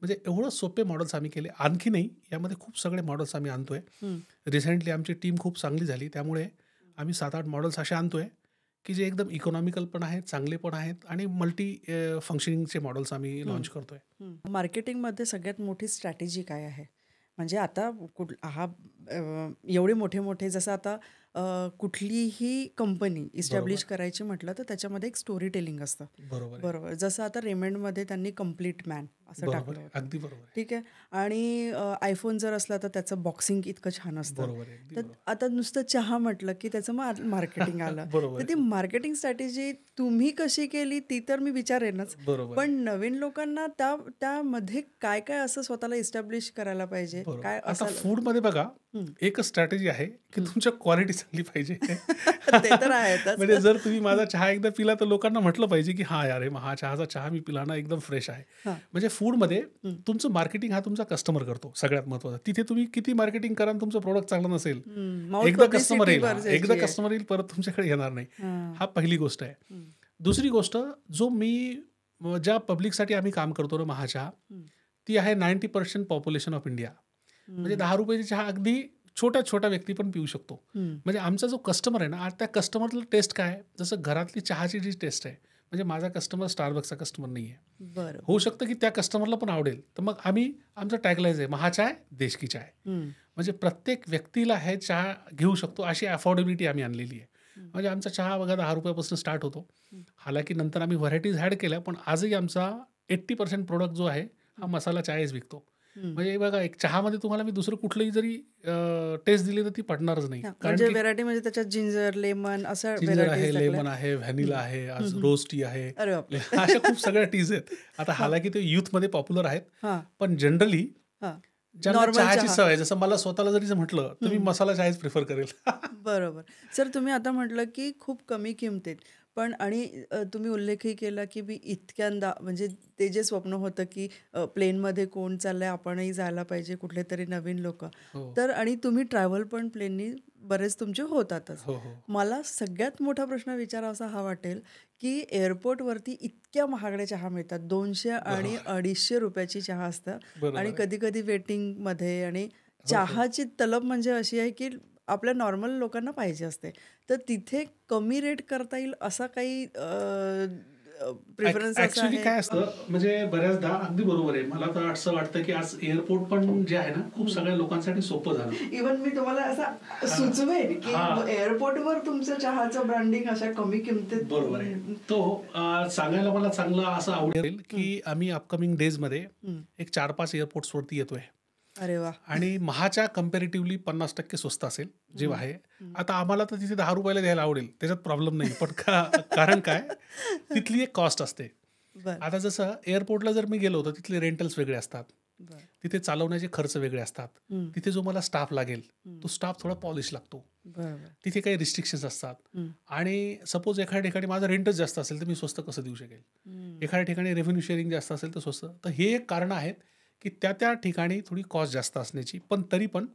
म्हणजे एवढं सोपे मॉडेल्स आम्ही केले. आणखी नाही, यामध्ये खूप सगळे मॉडेल्स आम्ही आणतोय. रिसेंटली आमची टीम खूप चांगली झाली. त्यामुळे आम्ही 7-8 मॉडेल्स असे आणतोय, की जे एकदम इकॉनॉमिकल पण आहेत, चांगले पण आहेत आणि मल्टी फंक्शनिंगचे मॉडेल्स आम्ही लॉन्च करतोय. मार्केटिंगमध्ये सगळ्यात मोठी स्ट्रॅटेजी काय आहे? म्हणजे आता एवढे मोठे जसं आता कुठलीही कंपनी इस्टॅब्लिश करायची म्हटलं तर त्याच्यामध्ये एक स्टोरी टेलिंग असतं, बरोबर आहे. बरोबर? जसं आता रेमंडमध्ये त्यांनी कम्प्लीट मॅन असं बरोबर टाकलं आहे. होतं, अगदी बरोबर आहे. ठीक आहे? आणि आयफोन जर असला तर त्याचं बॉक्सिंग इतकं छान असतं. बरोबर आहे. अगदी तर बरोबर. आता नुसतं चहा म्हटलं की त्याचं मार्केटिंग आलं. बरोबर तर ती आहे. मार्केटिंग स्ट्रॅटेजी तुम्ही कशी केली ती तर मी विचारेनच, बरोबर आहे. पण नवीन लोकांना त्यामध्ये काय काय असं स्वतःला इस्टॅब्लिश करायला पाहिजे, बरोबर. काय आता असायला फूडमध्ये बघा, एकच स्ट्रॅटेजी आहे, की तुमच्या क्वालिटी चांगली पाहिजे. ते तर आहेतच. म्हणजे जर तुम्ही माझा चहा एकदा पिला तर लोकांना म्हटलं पाहिजे, की "हां यार, हा चहाचा चहा मी पिला ना एकदम फ्रेश आहे." हां. म्हणजे फूडमध्ये तुमचं मार्केटिंग हा तुमचा कस्टमर करतो सगळ्यात महत्त्वाचं. तिथे तुम्ही किती मार्केटिंग करा आणि तुमचं प्रोडक्ट चांगलं नसेल, माउथ एकदा पब्लिसिटी कस्टमर येईल गरजेची एकदा आहे. कस्टमर येईल परत तुमच्याकडे येणार नाही. हां. हा पहिली गोष्ट आहे. दुसरी गोष्ट जो ज्या पब्लिकसाठी आम्ही काम करतो ना महाचहा, ती आहे 90% पॉप्युलेशन ऑफ इंडिया. म्हणजे ₹10 चहा अगदी छोट्या व्यक्ती पण पिऊ शकतो. म्हणजे आमचा जो कस्टमर आहे ना, त्या कस्टमरला टेस्ट काय आहे? जसं घरातली चहाची जी टेस्ट आहे, म्हणजे माझा कस्टमर स्टारबक्सचा कस्टमर नाही आहे. बरं. होऊ शकतं की त्या कस्टमरला पण आवडेल. तर मग आमचं टॅगलाईन आहे, महाचाय देश की चाय. म्हणजे प्रत्येक व्यक्तीला हे चहा घेऊ शकतो अशी अफोर्डेबिलिटी आम्ही आणलेली आहे. म्हणजे आमचा चहा बघा ₹10 स्टार्ट होतो. हालाकी नंतर आम्ही व्हरायटीज ॲड केल्या, पण आजही आमचा 80% प्रोडक्ट जो आहे हा मसाला चायच विकतो. म्हणजे बघा एक चहामध्ये तुम्हाला मी दुसरं कुठलंही जरी टेस्ट दिली तर ती पडणारच नाही. कारण म्हणजे की व्हेरायटी म्हणजे त्याच्यात जिंजर, लेमन असं जिंजर आहे, व्हेरायटीज टाकल्या. लेमन आहे, व्हॅनिला आहे, आज रोज टी आहे. अरे बापरे. अशा खूप सगळ्या टीज आहेत. आता हालाकी ते यूथमध्ये पॉप्युलर आहेत. हां, पण जनरली हां. ज्यांना नॉर्मल चहाची चहा. सवय जसं मला स्वतःला जरी म्हटलं तर मी मसाला चायच प्रिफर करेल. बरोबर. सर तुम्ही आता म्हटलं की खूप कमी किमतीत. पण आणि तुम्ही उल्लेखही केला, की मी इतक्यांदा म्हणजे ते जे स्वप्न होतं, की प्लेनमध्ये कोण चाललंय, आपणही जायला पाहिजे, कुठलेतरी नवीन लोकं. हो, तर आणि तुम्ही ट्रॅव्हल पण प्लेननी बरेच तुमचे होतातच. हो, हो. मला सगळ्यात मोठा प्रश्न विचारावासा हा वाटेल, की एअरपोर्टवरती इतक्या महागड्या चहा मिळतात. 200 आणि बरोबर, ₹250 चहा असतं आणि बरोबर आहे. कधी-कधी वेटिंगमध्ये आणि हो, हो. चहाची तलब म्हणजे अशी आहे, की आपल्या नॉर्मल लोकांना पाहिजे असते. तर तिथे कमी रेट करता येईल असा काही प्रिफरन्स असा ॲक्चुअली आहे काय किंवा असतं, म्हणजे बऱ्याचदा अगदी बरोबर आहे. मला तर असं वाटतं, की आज एअरपोर्ट पण जे आहे ना, खूप हं. सगळ्या लोकांसाठी सोपं झालं. इव्हन मी तुम्हाला असा हां, सुचवेन, की हां. एअरपोर्टवर तुमचं चहाचं ब्रँडिंग अशा कमी किमतीत बरोबर आहे. तो सांगायला मला चांगलं असं आवडेल, हं, की आम्ही अपकमिंग डेजमध्ये हं. एक 4-5 एअरपोर्ट्सवरती येतोय अरे वाह! आणि महाच्या कंपॅरेटिव्हली 50% स्वस्त असेल, जे हं, आहे. हं. आता आम्हाला तर तिथे ₹10 ला द्यायला आवडेल, त्याच्यात प्रॉब्लेम नाही. पण कारण काय, तिथली एक कॉस्ट असते. बरं, आता जसं एअरपोर्टला जर मी गेलो, तर तिथले रेंटल्स वेगळे असतात. बरं. तिथे चालवण्याचे खर्च वेगळे असतात. हं, तिथे जो मला स्टाफ लागेल, हं. तो स्टाफ थोडा पॉलिश लागतो. बरं, बरं. तिथे काही रिस्ट्रिक्शन्स असतात हं, आणि सपोज एखाद्या ठिकाणी माझं रेंटच जास्त असेल, तर मी स्वस्त कसं देऊ शकेल? हं. एखाद्या ठिकाणी रेव्हेन्यू शेअरिंग जास्त असेल, तर स्वस्त. तर हे एक कारणं आहेत, की त्या ठिकाणी थोडी कॉस्ट जास्त असण्याची. पण तरी पण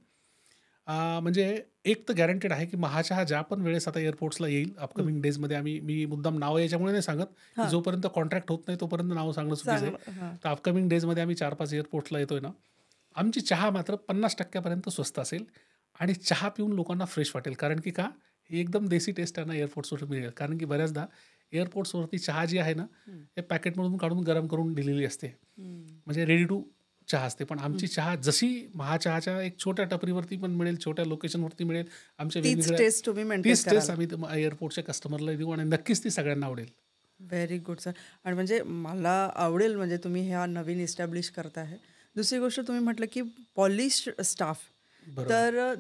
म्हणजे एक तर गॅरंटेड आहे, की महाचहा ज्या पण वेळेस आता एअरपोर्ट्सला येईल, हं. अपकमिंग डेजमध्ये मी मुद्दाम नावं याच्यामुळे नाही सांगत, की हां, जोपर्यंत कॉन्ट्रॅक्ट होत नाही, तोपर्यंत नावं सांगणं चुकीचं आहे. चांगलं. हां. तर अपकमिंग डेजमध्ये आम्ही 4-5 एअरपोर्ट्सला येतोय ना, आमची चहा मात्र 50% पर्यंत स्वस्त असेल आणि चहा पिऊन लोकांना फ्रेश वाटेल. कारण की का? ही एकदम देसी टेस्ट त्यांना एअरपोर्ट्सवर मिळेल. कारण की बऱ्याचदा एअरपोर्ट्सवरती चहा जी आहे ना, हं, ते पॅकेटमधून काढून गरम करून दिलेली असते. हं, म्हणजे रेडी टू चहा असते. पण हं. आमची चहा जशी महाचहाच्या एक छोट्या टपरीवरती पण मिळेल, छोट्या लोकेशनवरती मिळेल. आमच्या तीच वेगवेगळ्या टेस्ट तुम्ही मेंटेन तीच टेस्ट कराल. आम्ही एअरपोर्टच्या कस्टमरला देऊ आणि नक्कीच ती सगळ्यांना आवडेल. Very good sir. आणि म्हणजे मला आवडेल म्हणजे तुम्ही ह्या नवीन इस्टॅब्लिश करताय. दुसरी गोष्ट तुम्ही म्हटलं की पॉलिश्ड स्टाफ. बरोबर, तर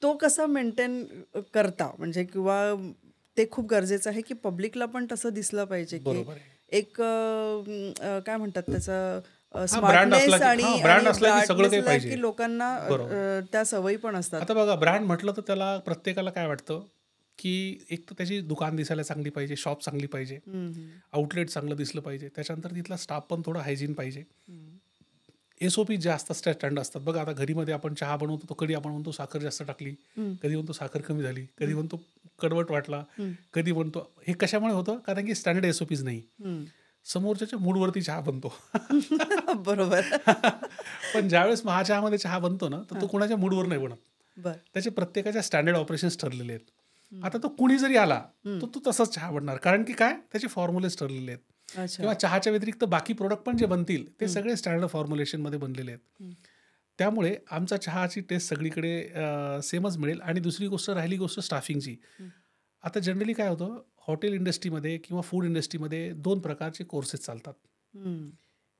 तो कसा मेंटेन करता म्हणजे किंवा ते खूप गरजेचं आहे की पब्लिकला पण तसं दिसलं पाहिजे की बरोबर आहे. एक काय म्हणतात त्याचं हां, ब्रँड असला स्मार्टनेस की आणि ब्रँड आणि असला की सगळं काही ब्राईटनेसला पाहिजे. की लोकांना बरोबर. त्या सवयी पण असतात. आता बघा ब्रँड म्हटलं तर त्याला प्रत्येकाला काय वाटतं, की एक तर त्याची दुकान दिसायला चांगली पाहिजे, शॉप चांगली पाहिजे, हं, हं, आउटलेट चांगलं दिसलं पाहिजे. त्याच्यानंतर तिथला स्टाफ पण थोडा हायजीन पाहिजे. हं. एस-ओ-पी जास्त स्टँड असतात. बघा आता घरीमध्ये आपण चहा बनवतो, तो कधी आपण म्हणतो साखर जास्त टाकली, हं, कधी म्हणतो साखर कमी झाली, कधी हं, म्हणतो कडवट वाटला, हं, कधी म्हणतो हे कशामुळे होतं? कारण की स्टँडर्ड एस-ओ-पीज नाही. हं. समोरच्याच्या मूडवरती चहा बनतो. बरोबर. पण ज्यावेळेस महाचहामध्ये चहा बनतो ना, तर तो हां. कोणाच्या मूडवर नाही बनत. बरं. त्याचे प्रत्येकाच्या स्टँडर्ड ऑपरेशन्स ठरलेले आहेत. हं, आता तो कुणी जरी आला, हं. तर तो तसाच चहा बनणार. कारण की काय? त्याचे फॉर्म्युलेज ठरलेले आहेत. अच्छा. किंवा चहाच्या व्यतिरिक्त बाकी प्रोडक्ट पण जे बनतील, ते हं, सगळे स्टँडर्ड फॉर्म्युलेशनमध्ये बनलेले आहेत. हं, त्यामुळे आमचा चहाची टेस्ट सगळीकडे सेमच मिळेल आणि दुसरी गोष्ट राहिली गोष्ट स्टाफिंगची. हं, आता जनरली काय होतं, हॉटेल इंडस्ट्रीमध्ये किंवा फूड इंडस्ट्रीमध्ये 2 प्रकारचे कोर्सेस चालतात. हं.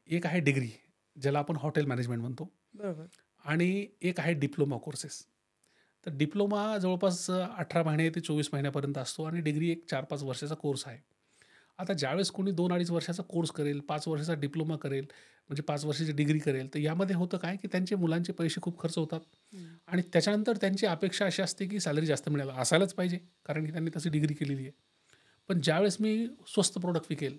एक आहे डिग्री, ज्याला आपण हॉटेल मॅनेजमेंट म्हणतो बरोबर. आणि एक आहे डिप्लोमा कोर्सेस. तर डिप्लोमा जवळपास 18 महिने ते 24 महिन्यापर्यंत असतो आणि डिग्री एक 4-5 वर्षाचा कोर्स आहे. आता ज्यावेळेस कोणी 2-2.5 वर्षाचा कोर्स करेल, 5 वर्षाचा डिप्लोमा करेल, म्हणजे 5 वर्षाची डिग्री करेल, तर यामध्ये होतं काय, की त्यांचे मुलांचे पैसे खूप खर्च होतात हं, आणि त्याच्यानंतर त्यांची अपेक्षा अशी असते, की सॅलरी जास्त मिळायला असायलाच पाहिजे, कारण की त्यांनी तशी डिग्री केलेली आहे. पण ज्यावेळेस मी स्वस्त प्रॉडक्ट विकेल,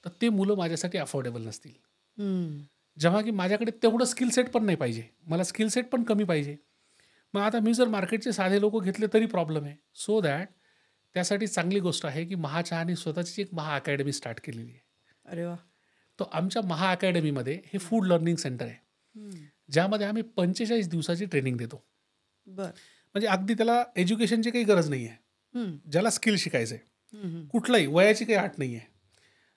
तर ते मुलं माझ्यासाठी अफोर्डेबल नसतील. हं. जेव्हा की माझ्याकडे तेवढं स्किल सेट पण नाही पाहिजे. मला स्किल सेट पण कमी पाहिजे. मग आता मी जर मार्केटचे साधे लोकं घेतले तरी प्रॉब्लेम आहे. सो दॅट त्यासाठी चांगली गोष्ट आहे, की महाचहाने स्वतःची एक महा अकॅडमी स्टार्ट केलेली आहे. अरे वाह! तो आमच्या महा अकॅडमीमध्ये हे हं, फूड लर्निंग सेंटर आहे. हं. ज्यामध्ये आम्ही 45 दिवसाची ट्रेनिंग देतो. बरं. म्हणजे अगदी त्याला एज्युकेशनची काही गरज नाही आहे. हं, ज्याला स्किल शिकायचं आहे. हं, हं, कुठलंही वयाची काही अट नाही आहे.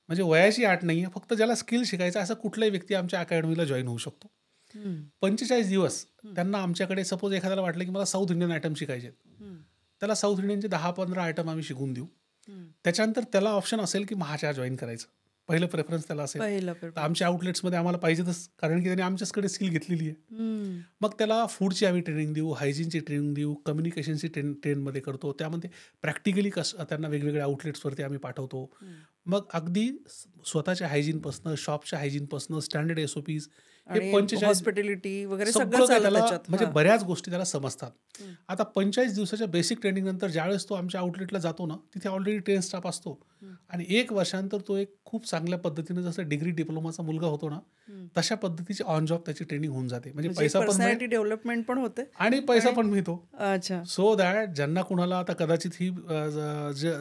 म्हणजे वयाची अट नाही आहे. फक्त ज्याला स्किल शिकायचं असं कुठलाही व्यक्ती आमच्या अकॅडमीला जॉइन होऊ शकतो. हं, 45 दिवस हं, त्यांना आमच्याकडे सपोज एखाद्याला वाटलं की मला साऊथ इंडियन आयटम शिकायचे आहेत. हं, त्याला साऊथ इंडियनचे 10-15 आयटम आम्ही शिकवून देऊ. हं. त्याच्यानंतर त्याला ऑप्शन असेल की महाचहा जॉइन करायचं. पहिलं प्रेफरन्स त्याला असेल. पहिलं तर प्रिफरन्स. आमच्या आउटलेट्समध्ये आम्हाला पाहिजेतच कारण की त्यांनी आमच्याचकडे स्किल घेतलेली आहे. हं, मग त्याला फूडची आम्ही ट्रेनिंग देऊ, हायजीनची ट्रेनिंग देऊ, कम्युनिकेशनची ट्रेनमध्ये करतो. त्यामध्ये प्रॅक्टिकली त्यांना वेगवेगळ्या आउटलेट्सवरती आम्ही पाठवतो. हं. मग अगदी स्वतःच्या हायजीनपासनं, शॉपच्या हायजीनपासनं, स्टँडर्ड एस-ओ-पीज हे आणि 45 हॉस्पिटॅलिटी वगैरे सगळं सगळं काही चाललं त्याला त्याच्यात. म्हणजे हां. बऱ्याच गोष्टी त्याला समजतात. हं. आता 45 दिवसाच्या बेसिक ट्रेनिंग नंतर ज्यावेळेस तो आमच्या आउटलेटला जातो ना, तिथे ऑलरेडी ट्रेन स्टाफ असतो हं. आणि 1 वर्षानंतर तो एक खूप चांगल्या पद्धतीने जसं डिग्री डिप्लोमाचा मुलगा होतो ना, हं. तशा पद्धतीची ऑन जॉब त्याची ट्रेनिंग होऊन जाते. म्हणजे म्हणजे एक पैसा पण मिळेल पर्सनॅलिटी डेव्हलपमेंट पण होते आणि पैसा आणि पण मिळतो. अच्छा. सो दॅट ज्यांना कुणाला आता कदाचित ही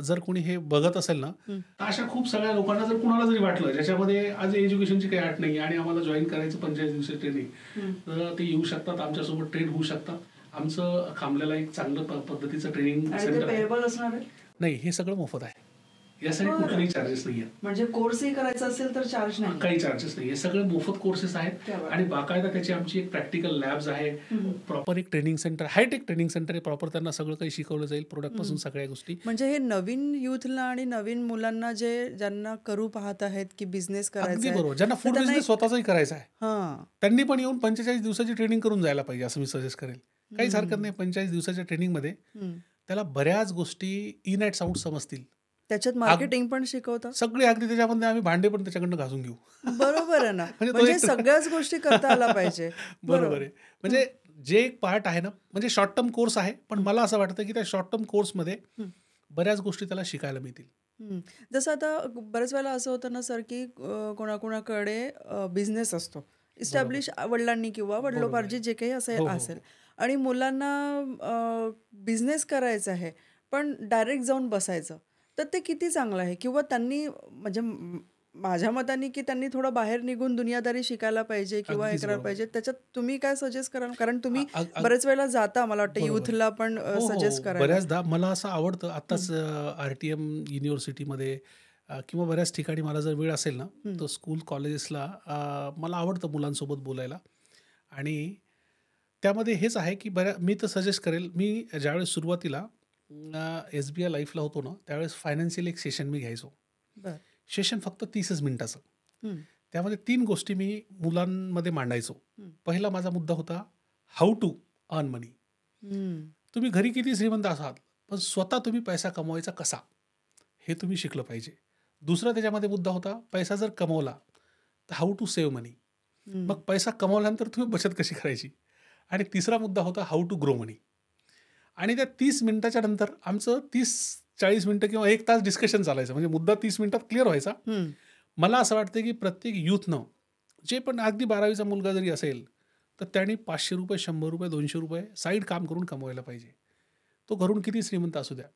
जर कोणी हे बघत असेल ना, हं. तर अशा खूप सगळ्या लोकांना जर कुणाला जरी वाटलं ज्याच्यामध्ये आज एज्युकेशनची काही अट नाही आणि आम्हाला जॉईन करायचं 45 दिवसाची ट्रेनिंग, हं. तर ते येऊ शकतात, आमच्यासोबत ट्रेन होऊ शकतात. आमचं खांबल्याला एक चांगलं पद्धतीचं ट्रेनिंग आणि ते सेंटर आहे. पेएबल असणार आहे? नाही, हे सगळं मोफत आहे. यासाठी बरं. कुठलेही चार्जेस नाही आहेत. म्हणजे कोर्सही करायचा असेल तर चार्ज नाही? काही चार्जेस नाही. हे सगळे मोफत कोर्सेस आहेत क्या बात. आणि बाकायदा त्याची आमची एक प्रॅक्टिकल लॅब्स आहे. हं. प्रॉपर एक training centre, high tech training centre आहे. प्रॉपर त्यांना सगळं काही शिकवलं जाईल, प्रोडक्टपासून हं. सगळ्या गोष्टी. म्हणजे हे नवीन युथला आणि नवीन मुलांना ज्यांना करू पाहत आहेत की बिझनेस करायचा अगदी आहे, बरोबर. ज्यांना तर फूड त्यांना बिझनेस एक स्वतःचाही करायचा आहे, हां. त्यांनी पण येऊन 45 दिवसाची ट्रेनिंग करून जायला पाहिजे असं मी सजेस्ट करेल. काहीच हरकत हं. नाही. 45 दिवसाच्या ट्रेनिंगमध्ये हं. त्याला बऱ्याच गोष्टी इन ॲट साउंड समजतील. त्याच्यात मार्केटिंग पण शिकवतात? सगळे अगदी त्याच्यामध्ये आम्ही भांडे पण त्याच्याकडनं घासून घेऊ. बरोबर आहे ना. म्हणजे तो म्हणजे एक सगळ्याच गोष्टी करता आल्या पाहिजे. बरोबर आहे. हं. म्हणजे जे एक पार्ट आहे ना, म्हणजे शॉर्ट टर्म कोर्स आहे, पण मला असं वाटतं की त्या शॉर्ट टर्म कोर्समध्ये हं. बऱ्याच गोष्टी त्याला शिकायला मिळतील. हं. जसं आता बऱ्याच वेळेला असं होतं ना सर, की कोणाकोणाकडे बिझनेस असतो. बरोबर. इस्टॅब्लिश वडिलांनी किंवा बरोबर आहे. वडिलोपार्जित जे काही हो, हो, असेल हो. आणि मुलांना बिझनेस करायचा आहे, पण डायरेक्ट जाऊन बसायचं. तर ते किती चांगलं आहे? किंवा त्यांनी म्हणजे माझ्या मताने की त्यांनी थोडं बाहेर निघून दुनियादारी शिकायला पाहिजे किंवा हे अगदीच करायला बरोबर. पाहिजे. त्याच्यात तुम्ही काय सजेस्ट कराल? कारण तुम्ही अ, अ, बऱ्याच वेळेला जाता, मला वाटतं बरोबर आहे. यूथला पण हो, सजेस्ट हो. करायला. बऱ्याचदा मला असं आवडतं हं. आत्ताच RTM युनिव्हर्सिटीमध्ये किंवा बऱ्याच ठिकाणी मला जर वेळ असेल ना, हं. तर स्कूल कॉलेजेसला मला आवडतं मुलांसोबत बोलायला आणि त्यामध्ये हेच आहे की मी तर सजेस्ट करेल, मी ज्यावेळेस सुरुवातीला SBI लाईफला होतो ना, त्यावेळेस फायनान्शियल एक सेशन मी घ्यायचो. बरं. सेशन फक्त 30च मिनिटाचं. हं. त्यामध्ये 3 गोष्टी मी मुलांमध्ये मांडायचो. हं. पहिला माझा मुद्दा होता, हाऊ टू अर्न मनी. हं. तुम्ही घरी किती श्रीमंत असाल, पण स्वतः तुम्ही पैसा कमवायचा कसा, हे तुम्ही शिकलं पाहिजे. दुसरा त्याच्यामध्ये मुद्दा होता, पैसा जर कमवला, तर हाऊ टू सेव्ह मनी. हं. मग पैसा कमवल्यानंतर तुम्ही बचत कशी करायची. आणि तिसरा मुद्दा होता, हाऊ टू ग्रो मनी. आणि त्या 30 मिनिटाच्या नंतर आमचं 30-40 मिनिटं किंवा 1 तास डिस्कशन चालायचं. म्हणजे मुद्दा 30 मिनिटात क्लिअर व्हायचा. हं. मला असं वाटतं की प्रत्येक यूथनं, जे पण अगदी 12वीचा मुलगा जरी असेल, तर त्याने ₹500, ₹100, ₹200 साईड काम करून कमवायला पाहिजे. तो घरून किती श्रीमंत असू द्या.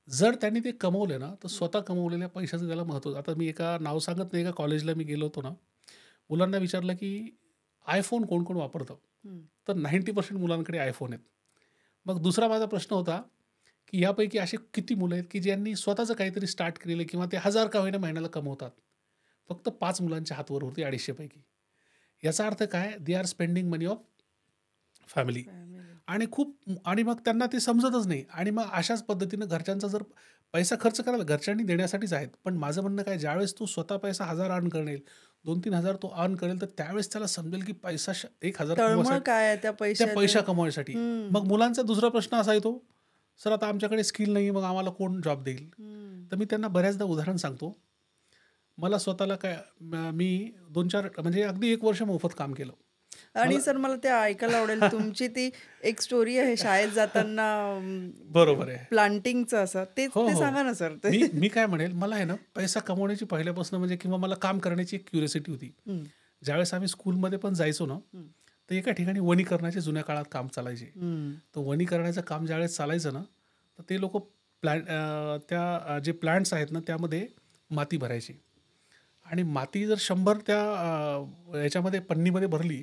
जर त्यांनी ते कमवले ना, तर स्वतः कमवलेल्या पैशाचं त्याला महत्त्व. आता मी नाव सांगत नाही, एका कॉलेजला मी गेलो होतो ना, मुलांना विचारलं की iPhone कोण-कोण वापरतं? हं. तर 90% मुलांकडे iPhone आहेत. मग दुसरा माझा प्रश्न होता, की यापैकी असे किती मुलं आहेत, की ज्यांनी स्वतःचं काहीतरी स्टार्ट केलेलं किंवा ते 1000 का होईना महिन्याला कमवतात. फक्त 5 मुलांच्या हातवर होते 250 पैकी. याचा अर्थ काय? They are spending money of family. Family. आणि मग त्यांना ते समजतच नाही आणि मग अशाच पद्धतीनं घरच्यांचा जर पैसा खर्च करायला घरच्यांनी देण्यासाठीच आहेत. पण माझं म्हणणं काय, ज्यावेळेस तो स्वतः पैसा 1000 अर्न करेल, 2-3 हजार तो अर्न करेल, तर त्यावेळेस त्याला समजेल की पैसा 1000 तळमळ कमवायसाठी, काय आहे त्या त्या पैशात? पैसा कमवायसाठी. हं. मग मुलांचा दुसरा प्रश्न असा येतो, "सर आता आमच्याकडे स्किल नाही, मग आम्हाला कोण जॉब देईल?" हं. तर मी त्यांना बऱ्याचदा उदाहरण सांगतो. मला स्वतःला मी 2-4 म्हणजे अगदी 1 वर्ष मोफत काम केलं. आणि मला सर मला ते ऐकायला आवडेल. तुमची ती एक स्टोरी आहे शाळेत जाताना बरोबर आहे. प्लांटिंगचं असं. ते हो, ते हो. सांगा ना सर ते. मी मी काय म्हणेल, मला आहे ना पैसा कमवण्याची पहिल्यापासून म्हणजे किंवा मला काम करण्याची एक क्युरिओसिटी होती. हं. ज्यावेळेस आम्ही स्कूलमध्ये पण जायचो ना, हं. तर एका ठिकाणी वनीकरणाचे जुन्या काळात काम चालायचे. हं. तर वनीकरणाचं काम ज्यावेळेस चालायचं ना, तर ते लोकं जे प्लांट्स आहेत ना, त्यामध्ये माती भरायची आणि माती जर 100 त्या याच्यामध्ये पन्नीमध्ये भरली,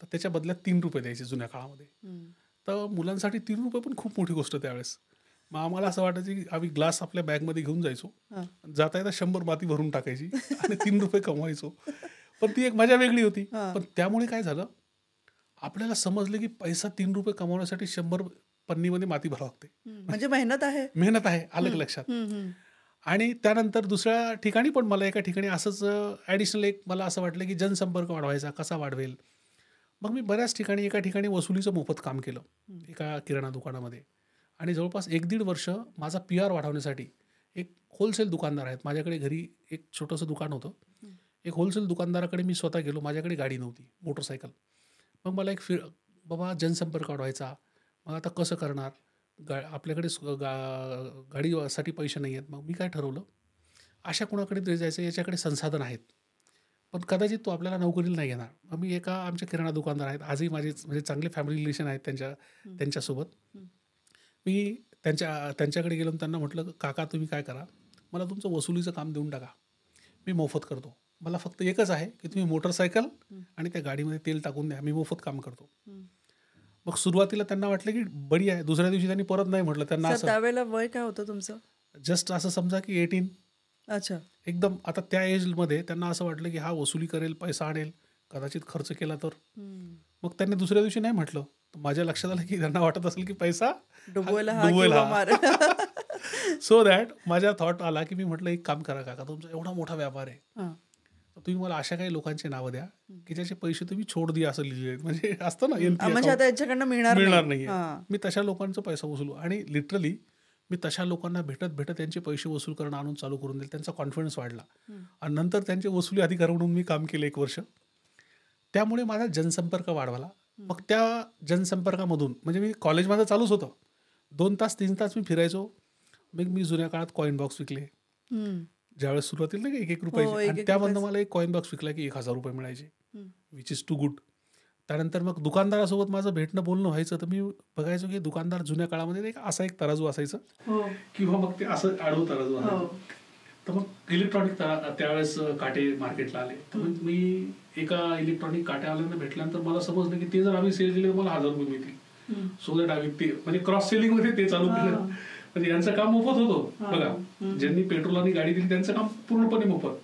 तर त्याच्या बदल्यात ₹3 द्यायचे जुन्या काळामध्ये. हं. तर मुलांसाठी ₹3 पण खूप मोठी गोष्ट त्यावेळेस. मग आम्हाला असं वाटायचं की आम्ही ग्लास आपल्या बॅगमध्ये घेऊन जायचो. हां. जाता येता 100 माती भरून टाकायची आणि ₹3 कमवायचो. पण ती एक मजा वेगळी होती. हां. पण त्यामुळे काय झालं, आपल्याला समजलं की पैसा ₹3 कमवण्यासाठी 100 पन्नीमध्ये माती भरावी लागते. हं. म्हणजे मेहनत आहे. मेहनत आहे, आलं का हं. लक्षात? हं, हं. आणि त्यानंतर दुसऱ्या ठिकाणी पण मला एका ठिकाणी असंच ॲडिशनल एक मला असं वाटलं की जनसंपर्क वाढवायचा, कसा वाढवेल? मग मी बऱ्याच ठिकाणी एका ठिकाणी वसुलीचं मोफत काम केलं, एका किराणा दुकानामध्ये आणि जवळपास 1-1.5 वर्ष माझा PR वाढवण्यासाठी एक होलसेल दुकानदार आहेत. माझ्याकडे घरी एक छोटंसं दुकान होतं. एक होलसेल दुकानदाराकडे मी स्वतः गेलो. माझ्याकडे गाडी नव्हती, मोटरसायकल. मग मला बाबा जनसंपर्क वाढवायचा. मग आता कसं करणार? आपल्याकडे गाडीसाठी पैसे नाही आहेत. मग मी काय ठरवलं, अशा कुणाकडे तरी जायचं, याच्याकडे संसाधन आहेत. पण कदाचित तो आपल्याला नोकरीला नाही घेणार. मग मी आमचे किराणा दुकानदार आहेत. आजही माझे म्हणजे चांगले फॅमिली रिलेशन आहेत त्यांच्यासोबत. मी त्यांच्याकडे गेलो आणि त्यांना म्हटलं, काका तुम्ही काय करा, मला तुमचं वसुलीचं काम देऊन टाका. मी मोफत करतो. मला फक्त एकच आहे की तुम्ही मोटरसायकल आणि त्या गाडीमध्ये तेल टाकून द्या. मी मोफत काम करतो. मग सुरुवातीला त्यांना वाटलं की बडी आहे. दुसऱ्या दिवशी त्यांनी परत नाही म्हटलं. त्यांना सर असं त्यावेळेला वय काय होतं तुमचं? जस्ट असं समजा की 18. अच्छा. एकदम आता त्या एजमध्ये त्यांना असं वाटलं की हा वसुली करेल, पैसा आणेल, कदाचित खर्च केला तर. मग त्यांनी दुसऱ्या दिवशी नाही म्हटलं. तर माझ्या लक्षात आलं की त्यांना वाटत असेल की पैसा डुबवायला हा. सो दॅट माझ्या थॉट आला की मी म्हटलं एक काम करा काका, तुमचा एवढा मोठा व्यापार आहे, तर तुम्ही मला अशा काही लोकांचे नावं द्या की ज्याचे पैसे तुम्ही छोड द्या असं लिहिले. म्हणजे असतं ना म्हणजे आता याच्याकडनं मिळणार नाही. मी तशा लोकांचा पैसा वसूल आणि लिटरली मी तशा लोकांना भेटत त्यांचे पैसे वसूल करणं आणून चालू करून दिले. त्यांचा कॉन्फिडन्स वाढला आणि नंतर त्यांचे वसुली अधिकारी म्हणून मी काम केलं 1 वर्ष. त्यामुळे माझा जनसंपर्क वाढवला. मग त्या जनसंपर्कामधून म्हणजे मी कॉलेज माझं चालूच होतं. 2 तास 3 तास मी फिरायचो. मग मी जुन्या काळात कॉईन बॉक्स विकले. ज्यावेळेस सुरुवातीला नाही का 1-1 रुपयाचे, आणि त्यामधनं मला एक कॉईन बॉक्स विकला की 1000 रुपये मिळायचे, विच इज टू गुड. त्यानंतर मग दुकानदारासोबत माझं भेटणं बोलणं व्हायचं. तर मी बघायचो की दुकानदार जुन्या काळामध्ये असा एक तराजू असायचं किंवा मग ते असं आडवं तराजू असायचं. तर मग इलेक्ट्रॉनिक त्यावेळेस काटे मार्केटला आले. तर मग मी एका इलेक्ट्रॉनिक काट्यावाल्यांना भेटल्यानंतर मला समजलं की ते जर आम्ही सेल केले तर मला 1000 रुपये मिळतील. सो दॅट आम्ही ते म्हणजे क्रॉस सेलिंग मध्ये ते चालू केलं. म्हणजे यांचं काम मोफत होतं बघा. ज्यांनी पेट्रोल आणि गाडी दिली त्यांचं काम पूर्णपणे मोफत.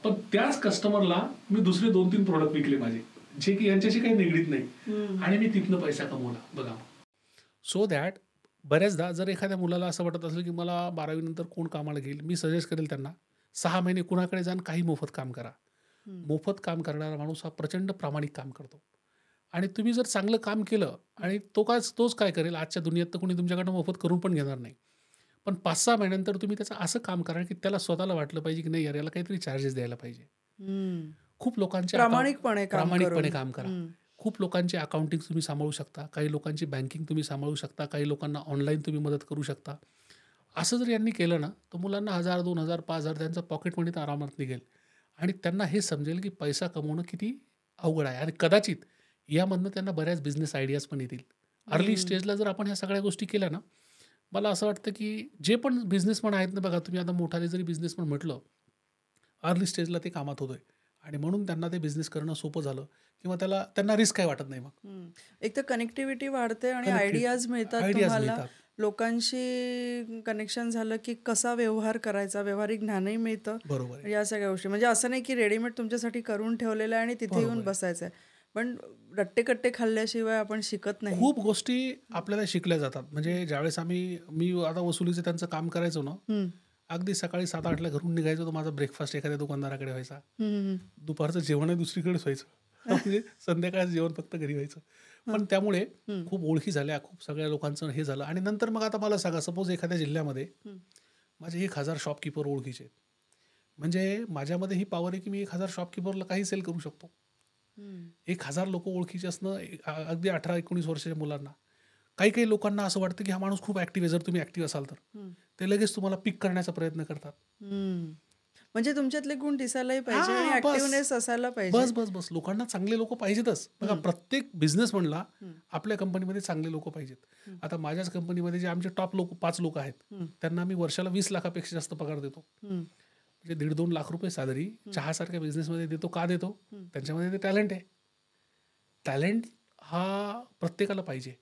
पण त्याच कस्टमरला मी दुसरे 2-3 प्रोडक्ट विकले माझे, जे की यांच्याशी काही निगडीत नाही, आणि मी तिथनं पैसा कमवला बघा. सो दॅट बऱ्याचदा जर एखाद्या मुलाला असं वाटत असेल की मला 12वी नंतर कोण कामाला घेईल, मी सजेस्ट करेल त्यांना 6 महिने कुणाकडे जाऊन काही मोफत काम करा. मोफत काम करणारा माणूस हा प्रचंड प्रामाणिक काम करतो. आणि तुम्ही जर चांगलं काम केलं आणि तोच काय करेल, आजच्या दुनियेत तर कोणी तुमच्याकडनं मोफत करून पण घेणार नाही. पण 5-6 महिन्यानंतर तुम्ही त्याचं असं काम करा की त्याला स्वतःला वाटलं पाहिजे की नाही यार, याला काहीतरी चार्जेस द्यायला पाहिजे. खूप लोकांचे प्रामाणिकपणे काम करा. खूप लोकांचे अकाउंटिंग तुम्ही सांभाळू शकता, काही लोकांची बँकिंग तुम्ही सांभाळू शकता, काही लोकांना ऑनलाईन तुम्ही मदत करू शकता. असं जर यांनी केलं ना, तर मुलांना 1000, 2000, 5000 त्यांचा पॉकेट मनी तर आरामात निघेल. आणि त्यांना हे समजेल की पैसा कमवणं किती अवघड आहे. आणि कदाचित यामधनं त्यांना बऱ्याच बिझनेस आयडियाज पण येतील. अर्ली स्टेजला जर आपण ह्या सगळ्या गोष्टी केल्या ना, मला असं वाटतं की जे पण बिझनेसमन आहेत ना, बघा तुम्ही आता मोठाले जरी बिझनेसमन म्हटलं, अर्ली स्टेजला ते कामात होतोय आणि म्हणून त्यांना ते बिझनेस करणं सोपं झालं किंवा त्यांना रिस्क काही वाटत नाही. मग एक तर कनेक्टिव्हिटी वाढते आणि आयडियाज मिळतात तुम्हाला. लोकांशी कनेक्शन झालं की कसा व्यवहार करायचा, व्यावहारिक ज्ञानही मिळतं. बरोबर. या सगळ्या गोष्टी म्हणजे असं नाही की रेडीमेड तुमच्यासाठी करून ठेवलेलं आहे आणि तिथे येऊन बसायचं आहे. पण रट्टे खाल्ल्याशिवाय आपण शिकत नाही. खूप गोष्टी आपल्याला शिकल्या जातात. म्हणजे ज्यावेळेस मी आता वसुलीचं त्यांचं काम करायचो ना, अगदी सकाळी 7-8ला घरून निघायचो, तर माझा ब्रेकफास्ट एखाद्या दुकानदाराकडे व्हायचा. दुपारचं जेवणही दुसरीकडेच व्हायचं. म्हणजे संध्याकाळचं जेवण फक्त घरी व्हायचं. पण त्यामुळे खूप ओळखी झाल्या, खूप सगळ्या लोकांचं हे झालं. आणि नंतर मग आता मला सांगा, सपोज एखाद्या जिल्ह्यामध्ये माझे 1000 शॉपकीपर ओळखीचे आहेत. म्हणजे माझ्यामध्ये ही पॉवर आहे की मी 1000 शॉपकीपरला काही सेल करू शकतो. 1000 लोक ओळखीचे असणं अगदी 18-19 वर्षाच्या मुलांना. काही लोकांना असं वाटतं की हा माणूस खूप ऍक्टिव्ह आहे. जर तुम्ही ऍक्टिव्ह असाल तर ते लगेच तुम्हाला पिक करण्याचा प्रयत्न करतात. म्हणजे तुमच्यातले गुण दिसायलाही पाहिजे आणि ऍक्टिव्हनेस असायला पाहिजे. बस लोकांना चांगले लोक पाहिजेतच. बघा, प्रत्येक बिझनेस म्हणला आपल्या कंपनीमध्ये चांगले लोक पाहिजेत. आता माझ्याच कंपनीमध्ये जे आमचे टॉप 5 लोक आहेत, त्यांना मी वर्षाला 20 लाखापेक्षा जास्त पगार देतो. म्हणजे 1.5-2 लाख रुपये सॅलरी चहासारख्या बिझनेसमध्ये देतो. का देतो? त्यांच्यामध्ये ते टॅलेंट आहे. टॅलेंट हा प्रत्येकाला पाहिजे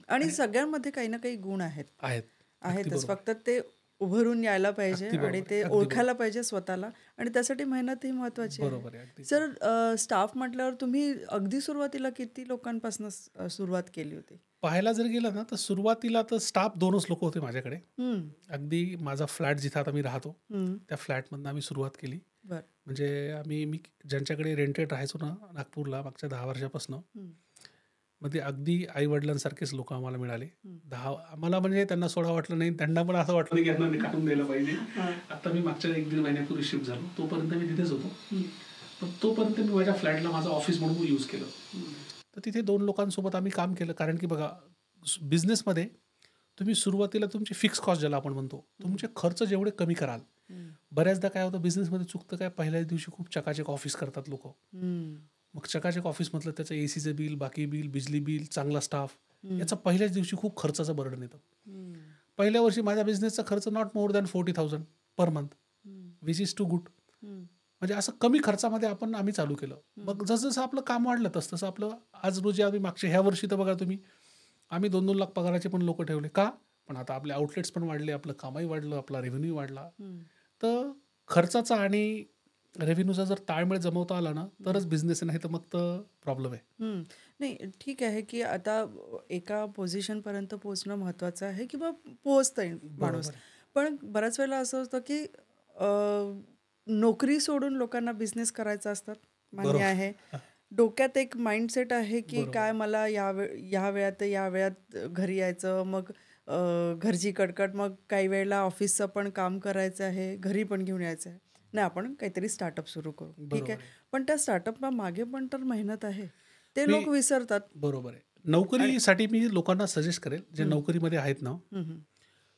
आणि सगळ्यांमध्ये काही ना काही गुण आहेतच. फक्त ते उभरून यायला पाहिजे आणि ते ओळखायला पाहिजे स्वतःला, आणि त्यासाठी मेहनत ही महत्वाची आहे. सर, स्टाफ म्हटल्यावर तुम्ही अगदी सुरुवातीला किती लोकांपासून सुरुवात केली होती? पाहायला जर गेलं ना, तर सुरुवातीला तर स्टाफ 2च लोक होते माझ्याकडे. अगदी माझा फ्लॅट जिथं आता मी राहतो त्या फ्लॅटमधनं आम्ही सुरुवात केली. म्हणजे मी ज्यांच्याकडे रेंटेड राहायचो ना नागपूरला मागच्या 10 वर्षापासून, मग ते अगदी आई वडिलांसारखेच लोक आम्हाला मिळाले. आम्हाला म्हणजे त्यांना सोडा वाटलं नाही, त्यांना पण असं वाटलं नाही की यांना काढून द्यायला पाहिजे. आता मी मागच्या 1-1.5 महिन्यापूर्वी शिफ्ट झालो, तोपर्यंत मी तिथेच होतो. पण तोपर्यंत मी माझ्या फ्लॅटला माझं ऑफिस म्हणून यूज केलं. तर तिथे 2 लोकांसोबत आम्ही काम केलं. कारण की बघा, बिझनेसमध्ये तुम्ही सुरुवातीला तुमची फिक्स कॉस्ट ज्याला आपण म्हणतो, तुमचे खर्च जेवढे कमी कराल, बऱ्याचदा काय होतं बिझनेसमध्ये चुकतं काय, पहिल्याच दिवशी खूप चकाचक ऑफिस करतात लोकं. मग चकाचक ऑफिस म्हटलं त्याचं एसीचं बिल, बाकी बिल, बिजली बिल, चांगला स्टाफ, याचा पहिल्याच दिवशी खूप खर्चाचं बर्डन येतं. पहिल्या वर्षी माझ्या बिझनेसचा खर्च not more than 40,000 per month, which is too good. म्हणजे असं कमी खर्चामध्ये आम्ही चालू केलं. मग जसं आपलं काम वाढलं तसं आपलं आज रोजी आम्ही मागच्या ह्या वर्षी तर बघा तुम्ही, आम्ही 2-2 लाख पगाराचे पण लोक ठेवले. का? पण आता आपले आउटलेट्स पण वाढले, आपलं कामही वाढलं, आपला रेव्हेन्यू वाढला. तर खर्चाचा आणि रेव्हेन्यूचा जर ताळमेळ जमवता आला ना तरच बिझनेस, नाही तर मग तर प्रॉब्लेम आहे. नाही, ठीक आहे की आता एका पोझिशनपर्यंत पोहोचणं महत्त्वाचं आहे किंवा पोहोचता येईल माणूस. बरोबर आहे. पण बऱ्याच वेळेला असं होतं की नोकरी सोडून लोकांना बिझनेस करायचा असतात, मान्य बरोबर. आहे. डोक्यात एक माइंडसेट आहे की बरोबर. काय मला या वेळात घरी यायचं, मग घरची कटकट, मग काही वेळेला ऑफिसचं पण काम करायचं आहे, घरी पण घेऊन यायचं आहे. नाही, आपण काहीतरी स्टार्टअप सुरू करू, ठीक बरोबर आहे. आहे. पण त्या स्टार्टअपला मागे पण तर मेहनत आहे, ते मी लोक विसरतात. बरोबर आहे. आणि नोकरीसाठी मी लोकांना सजेस्ट करेल, जे नोकरीमध्ये आहेत ना, हम्म.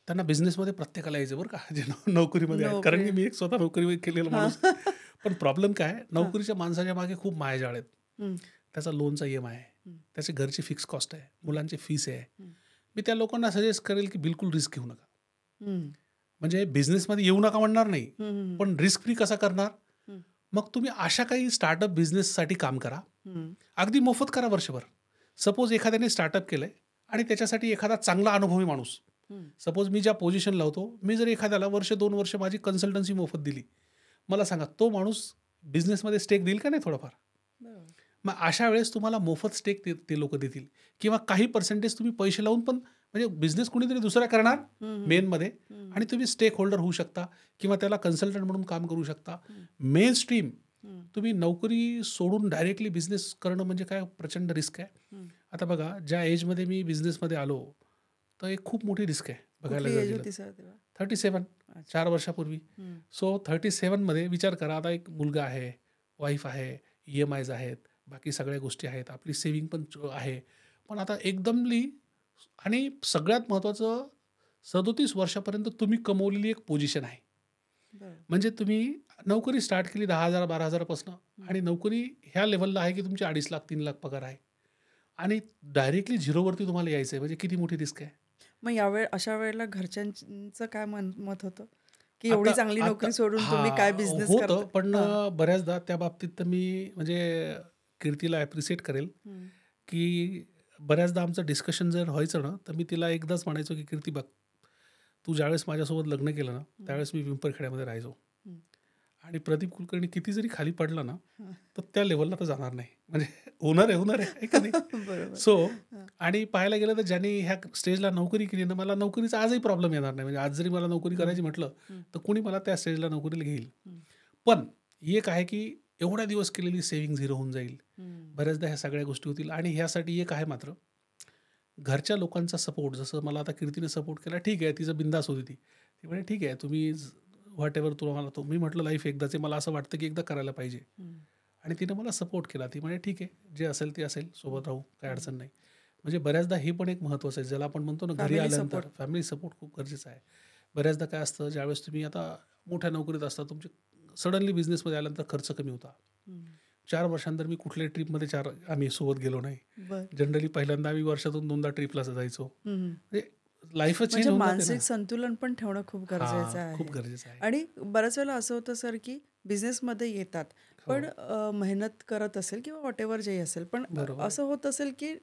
त्यांना बिझनेसमध्ये प्रत्येकाला यायचं बरं का, जे नोकरीमध्ये आहेत. कारण नोकरी. की मी एक स्वतः नोकरी केलेला माणूस आहे. पण प्रॉब्लेम काय आहे, नोकरीच्या माणसाच्या मागे खूप मायाजाळ आहेत. हम्म. त्याचा लोनचा EMI आहे, त्याची घरची फिक्स कॉस्ट आहे, मुलांची फीस आहे. मी त्या लोकांना सजेस्ट करेल की बिलकुल रिस्क घेऊ नका. हम्म. म्हणजे बिझनेसमध्ये येऊ नका म्हणणार नाही, हम्म. पण रिस्क फ्री कसा करणार. मग तुम्ही अशा काही स्टार्टअप बिझनेससाठी काम करा, अगदी मोफत करा वर्षभर. सपोज एखाद्याने स्टार्टअप केलंय आणि त्याच्यासाठी एखादा चांगला अनुभवी माणूस, सपोज मी ज्या पोझिशनला होतो, मी जर एखाद्याला 1-2 वर्ष माझी कन्सल्टन्सी मोफत दिली, मला सांगा तो माणूस बिझनेसमध्ये स्टेक देईल का नाही थोडाफार. मग अशा वेळेस तुम्हाला मोफत स्टेक ते लोक देतील, किंवा काही पर्सेंटेज तुम्ही पैसे लावून पण, म्हणजे बिझनेस कुणीतरी दुसरा करणार मेनमध्ये, आणि तुम्ही स्टेक होल्डर होऊ शकता किंवा त्याला कन्सल्टंट म्हणून काम करू शकता. मेन स्ट्रीम तुम्ही नोकरी सोडून डायरेक्टली बिझनेस करणं म्हणजे काय प्रचंड रिस्क आहे. आता बघा, ज्या एजमध्ये मी बिझनेसमध्ये आलो, तर एक खूप मोठी रिस्क आहे बघायला कुठली एज गेलं. होती सर तेव्हा? 37, 4 वर्षापूर्वी. सो 37मध्ये विचार करा, आता एक मुलगा आहे, वाईफ आहे, EMIs आहेत, बाकी सगळ्या गोष्टी आहेत, आपली सेविंग पण आहे. पण आता एकदमली, आणि सगळ्यात महत्त्वाचं, 37 वर्षापर्यंत तुम्ही कमवलेली एक पोझिशन आहे. म्हणजे तुम्ही नोकरी स्टार्ट केली 10,000 12,000पासून, आणि नोकरी ह्या लेवलला आहे की तुमची 2.5 लाख 3 लाख पगार आहे, आणि डायरेक्टली झिरोवरती तुम्हाला यायचं आहे. म्हणजे किती मोठी रिस्क आहे. मग अशा वेळेला घरच्यांचं काय मत होतं की एवढी आता चांगली आता नोकरी सोडून तुम्ही काय हां, बिझनेस होतं. करता? पण बऱ्याचदा त्या बाबतीत तर मी म्हणजे कीर्तीला ॲप्रिशिएट करेल, की बऱ्याचदा आमचं डिस्कशन जर व्हायचं ना, तर मी तिला एकदाच म्हणायचो की कीर्ती बघ, तू ज्यावेळेस माझ्यासोबत लग्न केलं ना, त्यावेळेस मी पिंपरखेड्यामध्ये राहायचो, आणि प्रदीप कुलकर्णी किती जरी खाली पडला ना, तर त्या लेवलला तर जाणार नाही. म्हणजे होणार आहे का नाही. बरोबर. सो आणि पाहायला गेलं तर ज्यांनी ह्या स्टेजला नोकरी केली ना, मला नोकरीचा आजही प्रॉब्लेम येणार नाही. म्हणजे आज जरी मला नोकरी करायची म्हटलं, तर कोणी मला त्या स्टेजला नोकरीला घेईल. पण एक आहे की एवढ्या दिवस केलेली सेव्हिंग झिरो होऊन जाईल. बऱ्याचदा ह्या सगळ्या गोष्टी होतील. आणि ह्यासाठी एक आहे मात्र, घरच्या लोकांचा सपोर्ट. जसं मला आता कीर्तीने सपोर्ट केला, ठीक आहे, तिचं बिंदास होती ती म्हणजे ठीक आहे, तुम्ही व्हॉट एव्हर तुम्हाला तो. मी म्हटलं लाईफ एकदाच आहे, मला असं वाटतं की एकदा करायला पाहिजे. आणि तिने मला सपोर्ट केला. ती म्हणजे ठीक आहे, जे असेल ते असेल, सोबत राहू, काही अडचण नाही. म्हणजे बऱ्याचदा हे पण एक महत्त्वाचं आहे, ज्याला आपण म्हणतो ना, घरी Family आल्यानंतर support. फॅमिली सपोर्ट खूप गरजेचं आहे. बऱ्याचदा काय असतं, ज्यावेळेस तुम्ही आता मोठ्या नोकरीत असता, तुमचे सडनली बिझनेसमध्ये आल्यानंतर खर्च कमी होता. 4 वर्षांतर मी कुठल्याही ट्रिपमध्ये आम्ही सोबत गेलो नाही. जनरली पहिल्यांदा आम्ही वर्षातून 2दा ट्रिपला जायचो. म्हणजे लाईफच चेंज म्हणजे होऊन जाते मानसिक ना. संतुलन पण ठेवणं खूप गरजेचं हां, खूप आहे. गरजेचं आहे. आणि बऱ्याच वेळेला असं होतं सर की बिझनेसमध्ये येतात, पण मेहनत करत असेल किंवा व्हॉटेव्हर जे असेल, पण बरोबर आहे. असं होत असेल की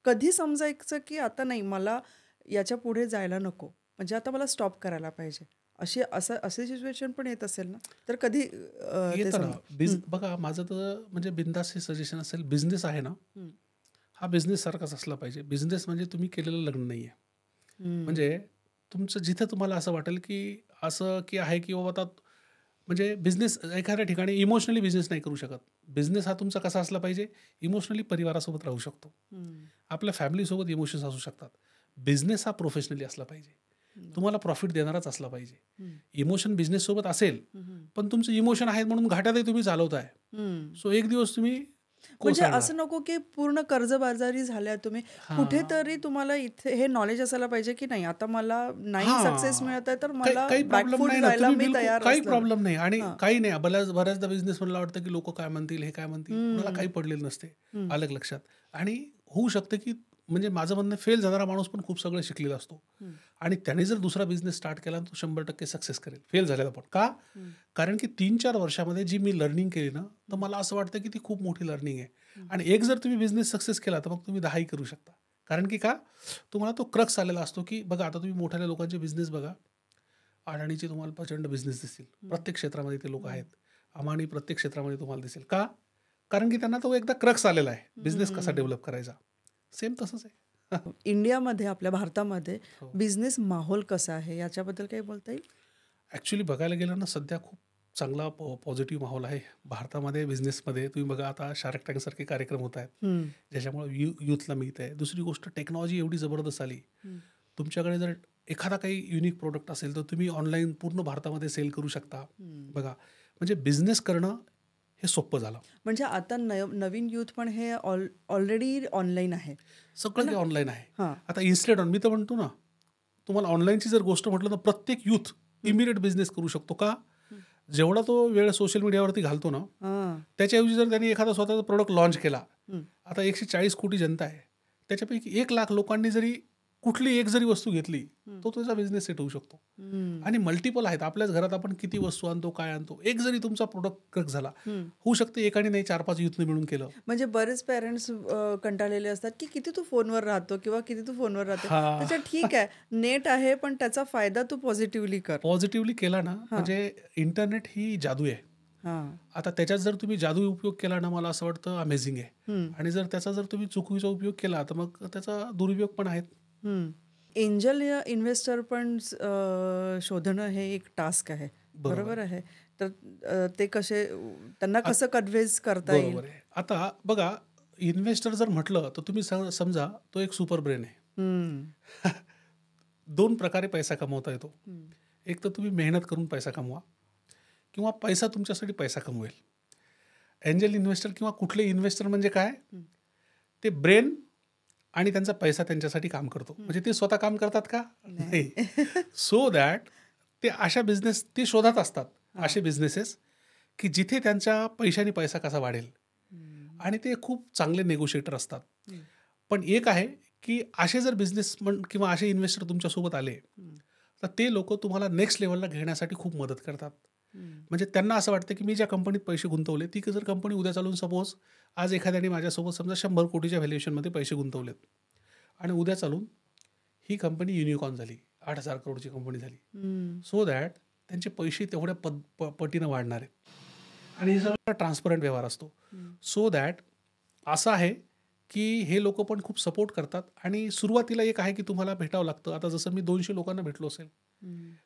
कधी समजायचं की आता नाही, मला याच्या पुढे जायला नको, म्हणजे आता मला स्टॉप करायला पाहिजे, असे सिच्युएशन पण येत असेल ना, तर कधी ते येतं ना. बघा, माझं तर म्हणजे बिंदास हे सजेशन असेल, बिझनेस आहे ना, हा बिझनेस सारखाच असला पाहिजे. बिझनेस म्हणजे तुम्ही केलेलं लग्न नाही आहे. म्हणजे तुमचं जिथं तुम्हाला असं वाटेल की असं की आहे की बाबा, आता म्हणजे बिझनेस एखाद्या ठिकाणी इमोशनली बिझनेस नाही करू शकत. बिझनेस हा तुमचा कसा असला पाहिजे, इमोशनली परिवारासोबत राहू शकतो, आपल्या फॅमिलीसोबत इमोशन्स असू शकतात. बिझनेस हा प्रोफेशनली असला पाहिजे. तुम्हाला प्रॉफिट देणाराच असला पाहिजे. हम्म. इमोशन बिझनेससोबत असेल, पण तुमचं इमोशन आहेत म्हणून घाट्यातही तुम्ही चालवताय. सो एक दिवस तुम्ही म्हणजे कोसळणार. असं नको की पूर्ण कर्जबाजारी झाल्या तुम्ही. हां. कुठेतरी तुम्हाला इथे हे नॉलेज असायला पाहिजे की नाही आता मला नाही सक्सेस हां. मिळत आहे तर काही मला काही प्रॉब्लेम बॅकफूट नाही ना. जायला तुम्ही मी बिलकुल तयार काही असलं. प्रॉब्लेम नाही आणि हां. काही नाही. बऱ्याचदा बिझनेसमॅनला वाटतं की लोक काय म्हणतील, हे काय म्हणतील. कुणाला हम्म. काही पडलेलं नसते. हम्म. आलं का लक्षात? आणि होऊ शकतं की म्हणजे माझं म्हणणं फेल झाणारा माणूस पण खूप सगळं शिकलेला असतो. हम्म. आणि त्याने जर दुसरा बिझनेस स्टार्ट केला तर तो 100% सक्सेस करेल. फेल झालेला पण. का? हम्म. कारण की 3-4 वर्षामध्ये जी मी लर्निंग केली ना, तर मला असं वाटतं की ती खूप मोठी लर्निंग आहे. आणि एक जर तुम्ही बिझनेस सक्सेस केला तर मग तुम्ही 10ही करू शकता. कारण की का? तुम्हाला तो क्रक्स आलेला असतो की बघा आता तुम्ही मोठ्या लोकांचे बिझनेस बघा. अडाणीचे तुम्हाला प्रचंड बिझनेस दिसतील. प्रत्येक क्षेत्रामध्ये ते लोक आहेत. अंबानी प्रत्येक क्षेत्रामध्ये तुम्हाला दिसेल. का? कारण की त्यांना तो एकदा क्रक्स आलेला आहे. बिझनेस कसा डेव्हलप करायचा. सेम तसंच आहे. इंडियामध्ये आपल्या भारतामध्ये हो. बिझनेस माहोल कसा आहे याच्याबद्दल काही बोलता येईल? ॲक्च्युली बघायला गेलं ना सध्या खूप चांगला पॉझिटिव्ह माहोल आहे. भारतामध्ये बिझनेसमध्ये तुम्ही बघा आता शार्क टँकसारखे कार्यक्रम होत आहेत. हम्म. ज्याच्यामुळे यूथला मिळत आहे. दुसरी गोष्ट टेक्नॉलॉजी एवढी जबरदस्त आली. हम्म. तुमच्याकडे जर एखादा काही युनिक प्रोडक्ट असेल तर तुम्ही ऑनलाईन पूर्ण भारतामध्ये सेल करू शकता. हम्म. बघा म्हणजे बिझनेस करणं हे सोपं झालं. म्हणजे आता नवीन युथ पण हे ऑलरेडी ऑनलाईन आहे. सगळं काही ऑनलाईन आहे. हां. आता इन्स्टेंट मी तर म्हणतो ना, तुम्हाला ऑनलाईनची जर गोष्ट म्हटलं तर प्रत्येक यूथ इमिडिएट बिझनेस करू शकतो. का? जेवढा तो वेळ सोशल मीडियावरती घालतो ना, हां. त्याच्याऐवजी जर त्यांनी एखादा स्वतःचा प्रोडक्ट लॉन्च केला, हम्म. आता 140 कोटी जनता आहे. त्याच्यापैकी 1 लाख लोकांनी जरी कुठली एक जरी वस्तू घेतली, तो त्याचा बिझनेस सेट होऊ शकतो. हम्म. आणि मल्टिपल आहेत. आपल्याच घरात आपण किती वस्तू आणतो, काय आणतो. एक जरी तुमचा प्रोडक्ट क्रक झाला, हम्म. होऊ शकतं एकाने नाही 4-5 यूथने मिळून केलं. म्हणजे बरेच पेरेंट्स कंटाळलेले असतात की किती तू फोनवर राहतो किंवा किती तू फोनवर राहते. हां. त्याच्यात ठीक आहे नेट आहे पण त्याचा फायदा तू पॉझिटिव्हली कर. पॉझिटिव्हली केला ना, म्हणजे इंटरनेट ही जादू आहे. हां. आता त्याच्यात जर तुम्ही जादू उपयोग केला ना, मला असं वाटतं अमेझिंग आहे. हम्म. आणि जर त्याचा जर तुम्ही चुकीचा उपयोग केला, तर मग त्याचा दुरुपयोग पण आहेत. हम्म. एंजल इन्व्हेस्टर पण शोधणं हे एक टास्क आहे. बरोबर आहे. तर ते कसे त्यांना कसं कन्व्हिन्स करता येईल? बरोबर आहे. आता बघा इन्व्हेस्टर जर म्हटलं तर तुम्ही समजा तो एक सुपर ब्रेन आहे. हम्म. 2 प्रकारे पैसा कमवता येतो. हम्म. एक तर तुम्ही मेहनत करून पैसा कमवा किंवा पैसा तुमच्यासाठी पैसा कमवेल. एंजल इन्व्हेस्टर किंवा कुठले इन्व्हेस्टर म्हणजे काय? ते ब्रेन आणि त्यांचा पैसा त्यांच्यासाठी काम करतो. म्हणजे ते स्वतः काम करतात का? नाही. सो दॅट ते अशा बिझनेस ते शोधत असतात. असे बिझनेसेस की जिथे त्यांच्या पैशाने पैसा कसा वाढेल. आणि ते खूप चांगले नेगोशिएटर असतात. पण एक आहे की असे जर बिझनेसमन किंवा असे इन्व्हेस्टर तुमच्यासोबत आले तर ते लोक तुम्हाला नेक्स्ट लेवलला घेण्यासाठी खूप मदत करतात. म्हणजे त्यांना असं वाटतं की मी ज्या कंपनीत पैसे गुंतवले ती जर कंपनी उद्या चालून सपोज आज एखाद्याने माझ्यासोबत समजा 100 कोटीच्या व्हॅल्युएशनमध्ये पैसे गुंतवलेत आणि उद्या चालून ही कंपनी युनिकॉर्न झाली, 8,000 करोडची कंपनी झाली. सो दॅट त्यांचे पैसे तेवढ्या पटीनं वाढणार आहेत. आणि हे सगळं ट्रान्सपरंट व्यवहार असतो. सो दॅट असं आहे की हे लोक पण खूप सपोर्ट करतात. आणि सुरुवातीला एक आहे की तुम्हाला भेटावं लागतं. आता जसं मी 200 लोकांना भेटलो असेल,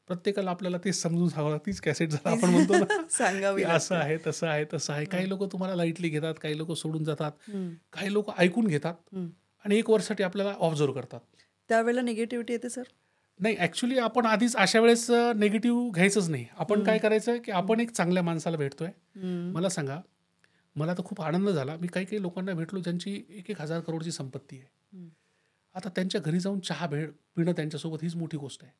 प्रत्येकाला आपल्याला तेच समजून सांगावं लागतं. तीच कॅसेट झाला आपण म्हणतो ना, सांगावी की असं आहे तसं आहे तसं आहे. काही लोक तुम्हाला लाईटली घेतात, काही लोक सोडून जातात, काही लोक ऐकून घेतात आणि 1 वर्षासाठी आपल्याला ऑब्झर्व करतात. त्यावेळेला निगेटिव्हिटी येते सर? नाही, ॲक्च्युली आपण आधीच अशा वेळेस निगेटिव्ह घ्यायचंच नाही. आपण काय करायचं की आपण एक चांगल्या माणसाला भेटतोय. मला सांगा, मला तर खूप आनंद झाला. मी काही लोकांना भेटलो ज्यांची 1,000 करोडची संपत्ती आहे. आता त्यांच्या घरी जाऊन चहा पिणं त्यांच्यासोबत हीच मोठी गोष्ट आहे.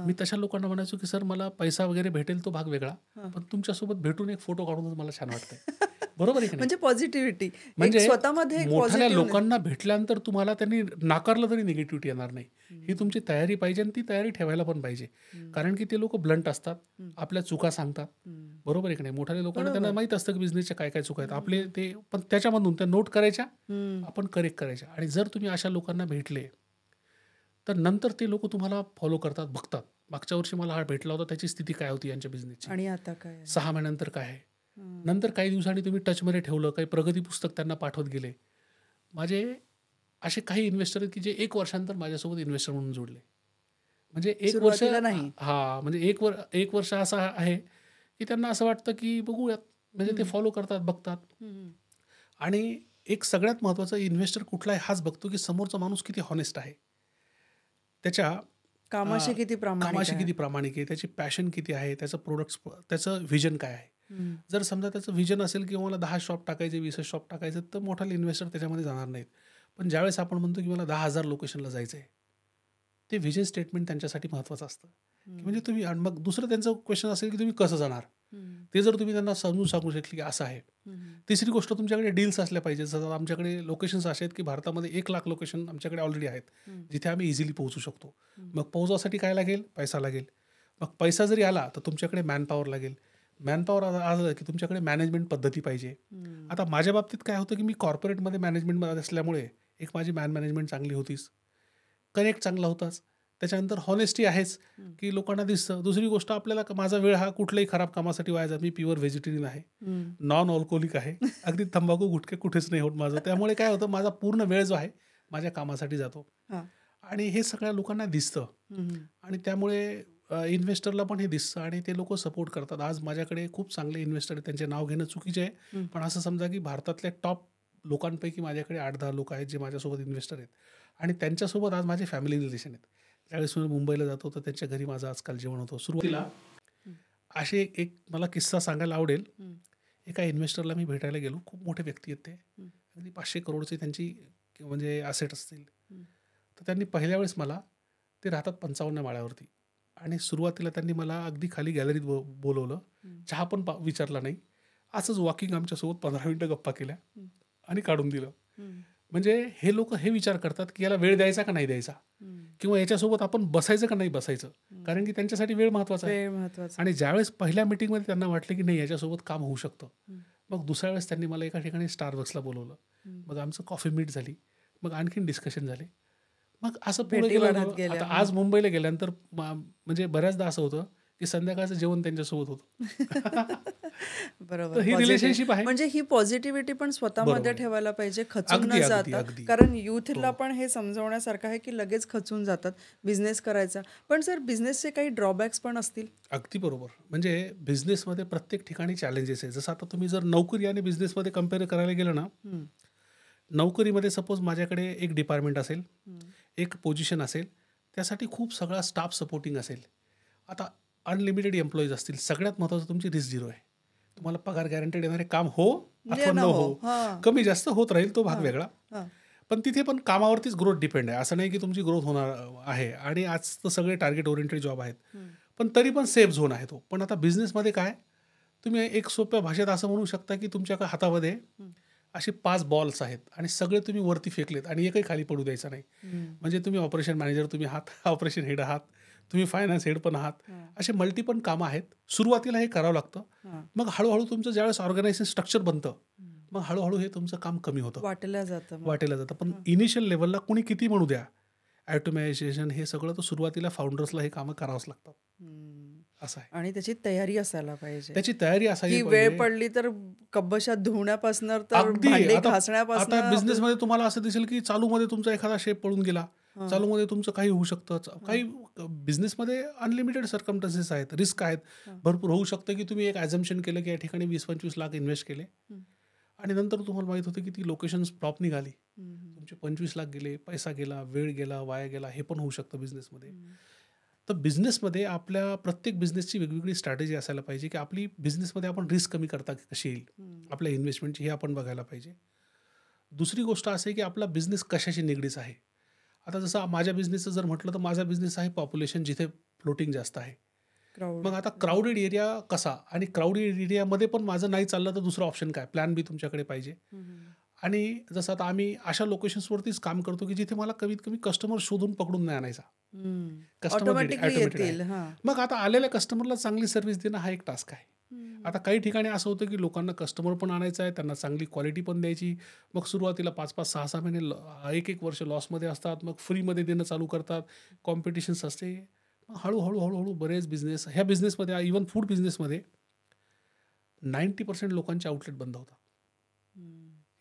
मी तशा लोकांना म्हणायचो की सर मला पैसा वगैरे भेटेल तो भाग वेगळा, पण तुमच्यासोबत भेटून एक फोटो काढूनच मला छान वाटतंय. बरोबर आहे की नाही? म्हणजे पॉझिटिव्हिटी म्हणजे स्वतःमध्ये एक मोठ्या positive- लोकांना भेटल्यानंतर तुम्हाला त्यांनी नाकारलं तरी निगेटिव्हिटी येणार नाही. ही तुमची तयारी पाहिजे आणि ती तयारी ठेवायला पण पाहिजे. कारण की ते लोक ब्लंट असतात, आपल्या चुका सांगतात. बरोबर आहे की नाही? मोठ्या लोकांना त्यांना माहित असतं की बिझनेसच्या काय काय चुका आहेत आपले, ते पण त्याच्यामधून त्या नोट करायच्या, आपण करेक्ट करायच्या. आणि जर तुम्ही अशा लोकांना भेटले तर नंतर ते लोक तुम्हाला फॉलो करतात, बघतात. मागच्या वर्षी मला हा भेटला होता, त्याची स्थिती काय होती यांच्या बिझनेसची, आणि आता काय आहे? 6 महिन्यानंतर काय आहे. नंतर काही दिवसांनी तुम्ही टचमध्ये ठेवलं, काही प्रगती पुस्तक त्यांना पाठवत गेले. माझे असे काही इन्व्हेस्टर आहेत की जे 1 वर्षानंतर माझ्यासोबत इन्व्हेस्टर म्हणून जोडले. म्हणजे 1 वर्ष सुरुवातीला नाही. हां, म्हणजे 1 वर्ष असं आहे की त्यांना असं वाटतं की बघूयात, म्हणजे ते फॉलो करतात, बघतात. आणि एक सगळ्यात महत्त्वाचं इन्व्हेस्टर कुठला आहे हाच बघतो की समोरचा माणूस किती हॉनेस्ट आहे. त्याच्या कामाशी किती प्रामाणिक कामाशी आहे. किती प्रामाणिक आहे, त्याची पॅशन किती आहे, त्याचं प्रोडक्ट्स, त्याचं व्हिजन काय आहे. हम्म. जर समजा त्याचं व्हिजन असेल की मला 10 शॉप टाकायचे, 20 शॉप टाकायचे, तर मोठा इन्व्हेस्टर त्याच्यामध्ये जाणार नाहीत. पण ज्यावेळेस आपण म्हणतो की मला 10,000 लोकेशनला जायचं आहे, ते व्हिजन स्टेटमेंट त्यांच्यासाठी महत्त्वाचं असतं. की म्हणजे तुम्ही, आणि मग दुसरं त्यांचं क्वेश्चन असेल की तुम्ही कसं जाणार, ते जर तुम्ही त्यांना समजून सांगू शकले की असं आहे. तिसरी गोष्ट, तुमच्याकडे डील्स असल्या पाहिजेत. जसं आमच्याकडे लोकेशन्स असे आहेत की भारतामध्ये 1,00,000 लोकेशन आमच्याकडे ऑलरेडी आहेत, जिथे आम्ही इझिली पोहोचू शकतो. मग पोहोचण्यासाठी काय लागेल? पैसा लागेल. मग पैसा जरी आला तर तुमच्याकडे मॅनपॉवर लागेल. मॅनपॉवर आलं की तुमच्याकडे मॅनेजमेंट पद्धती पाहिजे. आता माझ्या बाबतीत काय होतं की मी कॉर्पोरेटमध्ये मॅनेजमेंटमध्ये असल्यामुळे एक माझी मॅनेजमेंट चांगली होतीच, कनेक्ट चांगला होताच. त्याच्यानंतर हॉनेस्टी आहेच की लोकांना दिसतं. दुसरी गोष्ट, आपल्याला माझा वेळ हा कुठल्याही खराब कामासाठी व्हायचा. मी प्युअर व्हेजिटेरियन आहे, नॉन अल्कोहोलिक आहे, अगदी तंबाखू गुटखे कुठेच नाही होत माझं. त्यामुळे काय होतं, माझा पूर्ण वेळ जो आहे माझ्या कामासाठी जातो. आणि हे सगळ्या लोकांना दिसतं. आणि त्यामुळे इन्व्हेस्टरला पण हे दिसतं आणि ते लोक सपोर्ट करतात. आज माझ्याकडे खूप चांगले इन्व्हेस्टर आहेत, त्यांचे नाव घेणं चुकीचे आहे, पण असं समजा की भारतातल्या टॉप लोकांपैकी माझ्याकडे 8-10 लोक आहेत जे माझ्यासोबत इन्व्हेस्टर आहेत. आणि त्यांच्यासोबत आज माझे फॅमिली रिलेशन आहेत. त्यावेळेस मी मुंबईला जातो तर त्यांच्या घरी माझं आजकाल जेवण होतं. सुरुवातीला असे एक मला किस्सा सांगायला आवडेल. एका इन्व्हेस्टरला मी भेटायला गेलो. खूप मोठे व्यक्ती आहेत ते, अगदी 500 करोडची त्यांची म्हणजे ॲसेट असतील. तर त्यांनी पहिल्या वेळेस मला, ते राहतात 55 माळ्यावरती, आणि सुरुवातीला त्यांनी मला अगदी खाली गॅलरीत बोलवलं. चहा पण विचारला नाही, असंच वॉकिंग आमच्यासोबत 15 मिनटं गप्पा केल्या आणि काढून दिलं. म्हणजे हे लोक हे विचार करतात की याला वेळ द्यायचा का नाही द्यायचा, किंवा याच्यासोबत आपण बसायचं का नाही बसायचं, कारण की त्यांच्यासाठी वेळ महत्त्वाचा आहे. वेळ महत्वाचा. आणि ज्यावेळेस पहिल्या मीटिंगमध्ये त्यांना वाटलं की नाही याच्यासोबत काम होऊ शकतं, मग दुसऱ्या वेळेस त्यांनी मला एका ठिकाणी स्टारबक्सला बोलवलं. मग आमचं कॉफी मीट झाली, मग आणखीन डिस्कशन झाले. मग असं पुढे भेटी वाढत गेलं. गेल्या. आता आज मुंबईला गेल्यानंतर म्हणजे बऱ्याचदा असं होतं की संध्याकाळचं जेवण त्यांच्यासोबत होतं. बरोबर. तर ही Positive. रिलेशनशिप आहे. म्हणजे ही पॉझिटिव्हिटी पण स्वतःमध्ये बरोबर आहे. ठेवायला पाहिजे, खचून अगदी न अगदी जाता. अगदी कारण युथला हो. पण हे समजवण्यासारखं आहे की लगेच खचून जातात बिझनेस करायचा. पण सर, बिझनेसचे काही ड्रॉबॅक्स पण असतील. अगदी बरोबर. म्हणजे बिझनेसमध्ये प्रत्येक ठिकाणी चॅलेंजेस आहे. जसं आता तुम्ही जर नोकरी आणि बिझनेसमध्ये कम्पेअर करायला गेलं ना, नोकरीमध्ये सपोज माझ्याकडे एक डिपार्टमेंट असेल, एक पोझिशन असेल, त्यासाठी खूप सगळा स्टाफ सपोर्टिंग असेल. आता अनलिमिटेड एम्प्लॉईज असतील. सगळ्यात महत्त्वाचं तुमची रिस्क झिरो आहे. तुम्हाला पगार गॅरंटेड येणारे काम हो अथवा न हो, कमी जास्त होत राहील, तो भाग वेगळा. पण तिथे पण कामावरतीच ग्रोथ डिपेंड आहे. असं नाही की तुमची ग्रोथ होणार आहे. आणि आज तर सगळे टार्गेट ओरिएंटेड जॉब आहेत, पण तरी पण सेफ झोन आहे तो. पण आता बिझनेसमध्ये काय, तुम्ही एक सोप्या भाषेत असं म्हणू शकता की तुमच्या हातामध्ये असे 5 बॉल्स आहेत आणि सगळे तुम्ही वरती फेकलेत आणि एकही खाली पडू द्यायचा नाही. म्हणजे तुम्ही ऑपरेशन मॅनेजर तुम्ही आहात, ऑपरेशन हेड आहात, तुम्ही फायनान्स हेड पण आहात, असे मल्टिपल कामं आहेत. सुरुवातीला हे करावं लागतं. मग हळूहळू तुमचं ज्यावेळेस ऑर्गनायझेशन स्ट्रक्चर बनतं, मग हळूहळू हे तुमचं काम कमी होतं, वाटलं जातं. पण इनिशियल लेवलला कुणी किती म्हणू द्या, ॲटोमॅयझेशन हे सगळं तर सुरुवातीला फाउंडर्सला हे कामं करावंच लागतात. असं आहे. आणि त्याची तयारी असायला पाहिजे. त्याची तयारी असायला की पाहिजे. वेळ पडली तर कब्बशात धुण्यापासून तर अगदी. भांडे आता घासण्यापासून. बिझनेसमध्ये तुम्हाला असं दिसेल की चालूमध्ये तुमचा एखादा शेप पळून गेला, चालूमध्ये तुमचं काही होऊ शकतं. काही बिझनेसमध्ये अनलिमिटेड सर्कमस्टन्सेस आहेत, रिस्क आहेत, भरपूर होऊ शकतं की तुम्ही एक ॲझम्पशन केलं की या ठिकाणी 20-25 लाख इन्व्हेस्ट केले आणि नंतर तुम्हाला माहित होतं की ती लोकेशन फ्लॉप निघाली, तुमचे 25 लाख गेले, पैसा गेला, वेळ गेला, वाया गेला. हे पण होऊ शकतं बिझनेसमध्ये. तर बिझनेसमध्ये आपल्या प्रत्येक बिझनेसची वेगवेगळी स्ट्रॅटेजी असायला पाहिजे की आपली बिझनेसमध्ये आपण रिस्क कमी करता कशी येईल आपल्या इन्व्हेस्टमेंटची, हे आपण बघायला पाहिजे. दुसरी गोष्ट असं आहे की आपला बिझनेस कशाशी निगडीत आहे. आता जसं माझ्या बिझनेसचं जर म्हटलं तर माझा बिझनेस आहे पॉप्युलेशन जिथे फ्लोटिंग जास्त आहे. मग आता क्राऊडेड एरिया कसा, आणि क्राऊडेड एरियामध्ये पण माझं नाही चाललं तर दुसरं ऑप्शन काय, प्लॅन बी तुमच्याकडे पाहिजे. आणि जसं आता आम्ही अशा लोकेशन्सवरतीच काम करतो की जिथे मला कमीत कमी कस्टमर शोधून पकडून नाही आणायचा, कस्टमर ऑटोमॅटिक आहे. मग आता आलेल्या कस्टमरला चांगली सर्व्हिस देणं हा एक टास्क आहे. आता काही ठिकाणी असं होतं की लोकांना कस्टमर पण आणायचं आहे, त्यांना चांगली क्वालिटी पण द्यायची. मग सुरुवातीला 5-5, 6-6 महिने 1-1 वर्ष लॉसमध्ये असतात, मग फ्रीमध्ये देणं चालू करतात, कॉम्पिटिशन्स असते. मग हळूहळू बरेच बिझनेस, ह्या बिझनेसमध्ये इव्हन फूड बिझनेसमध्ये 90% लोकांचे आउटलेट बंद होतात.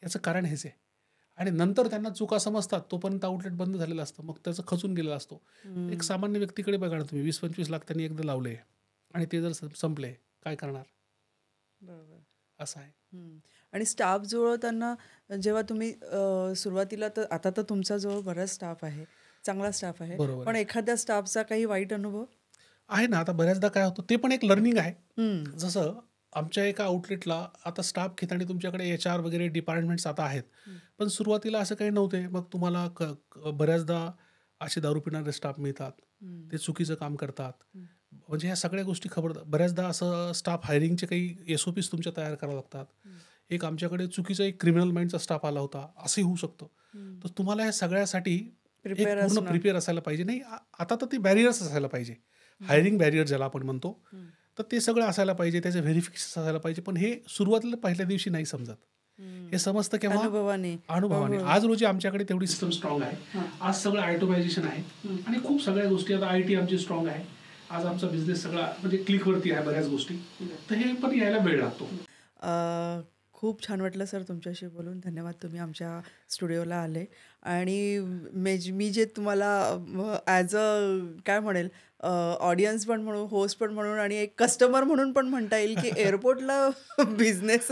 याचं कारण हेच आहे. आणि नंतर त्यांना चुका समजतात, तोपर्यंत आउटलेट बंद झालेलं असतं, मग त्याचं खचून गेलेला असतो. एक सामान्य व्यक्तीकडे बघा ना तुम्ही, 20-25 लाख त्यांनी एकदा लावले आणि ते जर संपले, काय करणार. बरोबर. असं आहे. आणि स्टाफ जुळवताना जेव्हा तुम्ही सुरुवातीला, तर आता तर तुमचा जवळ बराच स्टाफ आहे, चांगला स्टाफ आहे. बरोबर पण आहे. एखाद्या स्टाफचा काही वाईट अनुभव? आहे ना, आता बऱ्याचदा काय होतं ते पण एक लर्निंग आहे. हं, जसं आमच्या एका आउटलेटला आता स्टाफ घेत आणि तुमच्याकडे एच-आर वगैरे डिपार्टमेंट्स आता आहेत. हं, पण सुरुवातीला असं काही नव्हते. मग तुम्हाला बऱ्याचदा असे दारू पिणारे स्टाफ मिळतात. हं, ते चुकीचं काम करतात. हं, म्हणजे ह्या सगळ्या गोष्टी बऱ्याचदा असं स्टाफ हायरिंगचे काही एस-ओ-पीज तुमच्या तयार करावे लागतात. हं, एक आमच्याकडे चुकीचा एक क्रिमिनल माइंडचा स्टाफ आला होता. असंही होऊ शकतं. हं. तर तुम्हाला या सगळ्यासाठी एक प्रिपेअर पूर्ण असणं. प्रिपेअर असायला पाहिजे. नाही आता तर ती बॅरियर्स असायला पाहिजे. हं, हायरिंग बॅरियर ज्याला आपण म्हणतो. हं, तर ते सगळं असायला पाहिजे. त्याचं व्हेरिफिकेशन असायला पाहिजे. पण हे सुरुवातीला पहिल्या दिवशी नाही समजत. हे हं. समजतं केव्हा? अनुभवाने. हो, अनुभवाने. हो. आज रोजी आमच्याकडे तेवढी सिस्टम स्ट्रॉंग आहे. हां. आज सगळं ऑटोमायझेशन आहे हं. आणि खूप सगळ्या गोष्टी आता आय-टी आमची स्ट्रॉंग आहे. आज आमचा बिझनेस सगळा म्हणजे क्लिकवरती आहे बऱ्याच गोष्टी. तर हे पण यायला वेळ लागतो. खूप छान वाटलं सर तुमच्याशी बोलून. धन्यवाद तुम्ही आमच्या स्टुडिओला आले आणि मी जे तुम्हाला ॲज अ काय म्हणेल ऑडियन्स पण म्हणू, होस्ट पण म्हणून आणि एक कस्टमर म्हणून पण म्हणता येईल, की एअरपोर्टला बिझनेस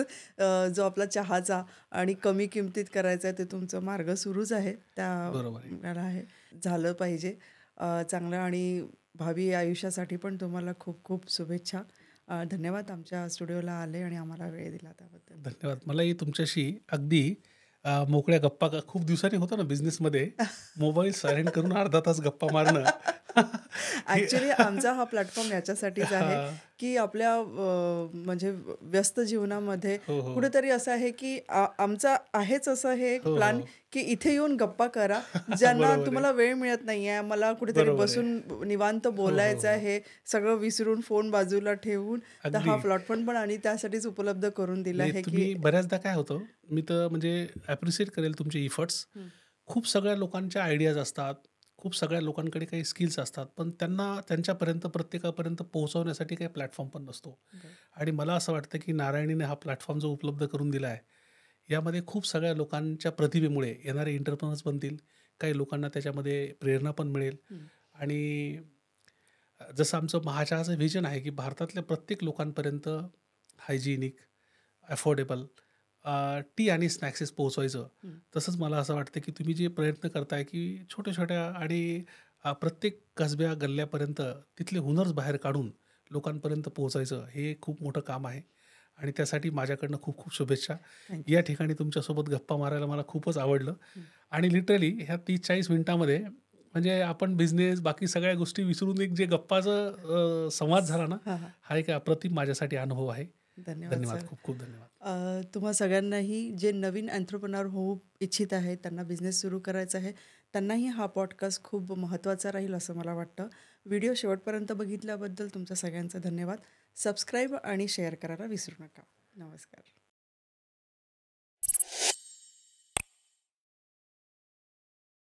जो आपला चहाचा आणि कमी किमतीत करायचा आहे, ते तुमचं मार्ग सुरूच आहे. बरोबर आहे. त्याला आहे झालं पाहिजे. चांगलं आणि भावी आयुष्यासाठी पण तुम्हाला खूप खूप शुभेच्छा. धन्यवाद आमच्या स्टुडिओला आले आणि आम्हाला वेळ दिला त्याबद्दल. धन्यवाद. मलाही तुमच्याशी अगदी मोकळ्या गप्पा खूप दिवसांनी होतं ना बिझनेसमध्ये मोबाईल सायलेंट करून अर्धा तास गप्पा मारणं. हे ॲक्च्युली आमचा हा प्लॅटफॉर्म याच्यासाठीच आहे, हां. की आपल्या म्हणजे व्यस्त जीवनामध्ये हो, हो. कुठेतरी असं आहे, की आमचा आहेच असं हे एक हो, प्लॅन, हो. की इथे येऊन गप्पा करा. ज्यांना बरोबर आहे. तुम्हाला वेळ मिळत नाहीये, मला कुठेतरी बरोबर आहे. बसून निवांत हो, हो, बोलायचं हो. आहे, सगळं विसरून फोन बाजूला ठेवून, तर हा अगदी. प्लॅटफॉर्म पण आणि त्यासाठीच उपलब्ध करून दिला नाही आहे, की तुम्ही बऱ्याचदा काय होतं, मी तर म्हणजे ॲप्रिशिएट करेल तुमचे इफर्ट्स. हं, खूप सगळ्या लोकांच्या आयडियाज असतात. खूप सगळ्या लोकांकडे काही स्किल्स असतात. पण त्यांना त्यांच्यापर्यंत प्रत्येकापर्यंत पोहोचवण्यासाठी काही प्लॅटफॉर्म पण नसतो. बरं. आणि मला असं वाटतं, की नारायणीने हा प्लॅटफॉर्म जो उपलब्ध करून दिला आहे, यामध्ये खूप सगळ्या लोकांच्या प्रतिभेमुळे येणारे एंटरप्रेनर्स बनतील. काही लोकांना त्याच्यामध्ये प्रेरणा पण मिळेल. हं, आणि जसं आमचं महाचहाचं व्हिजन आहे, की भारतातल्या प्रत्येक लोकांपर्यंत हायजिनिक, अफोर्डेबल टी आणि स्नॅक्सेस पोहोचवायचं. हं. तसंच मला असं वाटतं, की तुम्ही जे प्रयत्न करताय, की छोट्या-छोट्या आणि प्रत्येक कसब्या, गल्ल्यापर्यंत तिथले हुनर्स बाहेर काढून लोकांपर्यंत पोहोचायचं, हे खूप मोठं काम आहे. आणि त्यासाठी माझ्याकडनं खूप खूप शुभेच्छा. थँक या ठिकाणी तुमच्यासोबत गप्पा मारायला मला खूपच आवडलं. यू. आणि लिटरली ह्या 30-40 मिनिटामध्ये म्हणजे आपण बिझनेस, बाकी सगळ्या गोष्टी विसरून एक जे गप्पाचं संवाद झाला ना, हां, हां. हा एक अप्रतिम माझ्यासाठी अनुभव आहे. धन्यवाद धन्यवाद. सर. खूप खूप धन्यवाद. तुम्हा सगळ्यांनाही जे नवीन एंटरप्रेन्योर होऊ इच्छित आहेत, त्यांना बिझनेस सुरू करायचा आहे, त्यांनाही हा पॉडकास्ट खूप महत्त्वाचा राहील असं मला वाटतं. व्हिडिओ शेवटपर्यंत बघितल्याबद्दल तुमचा सगळ्यांचा धन्यवाद. सबस्क्राईब आणि शेअर करायला विसरू नका. नमस्कार.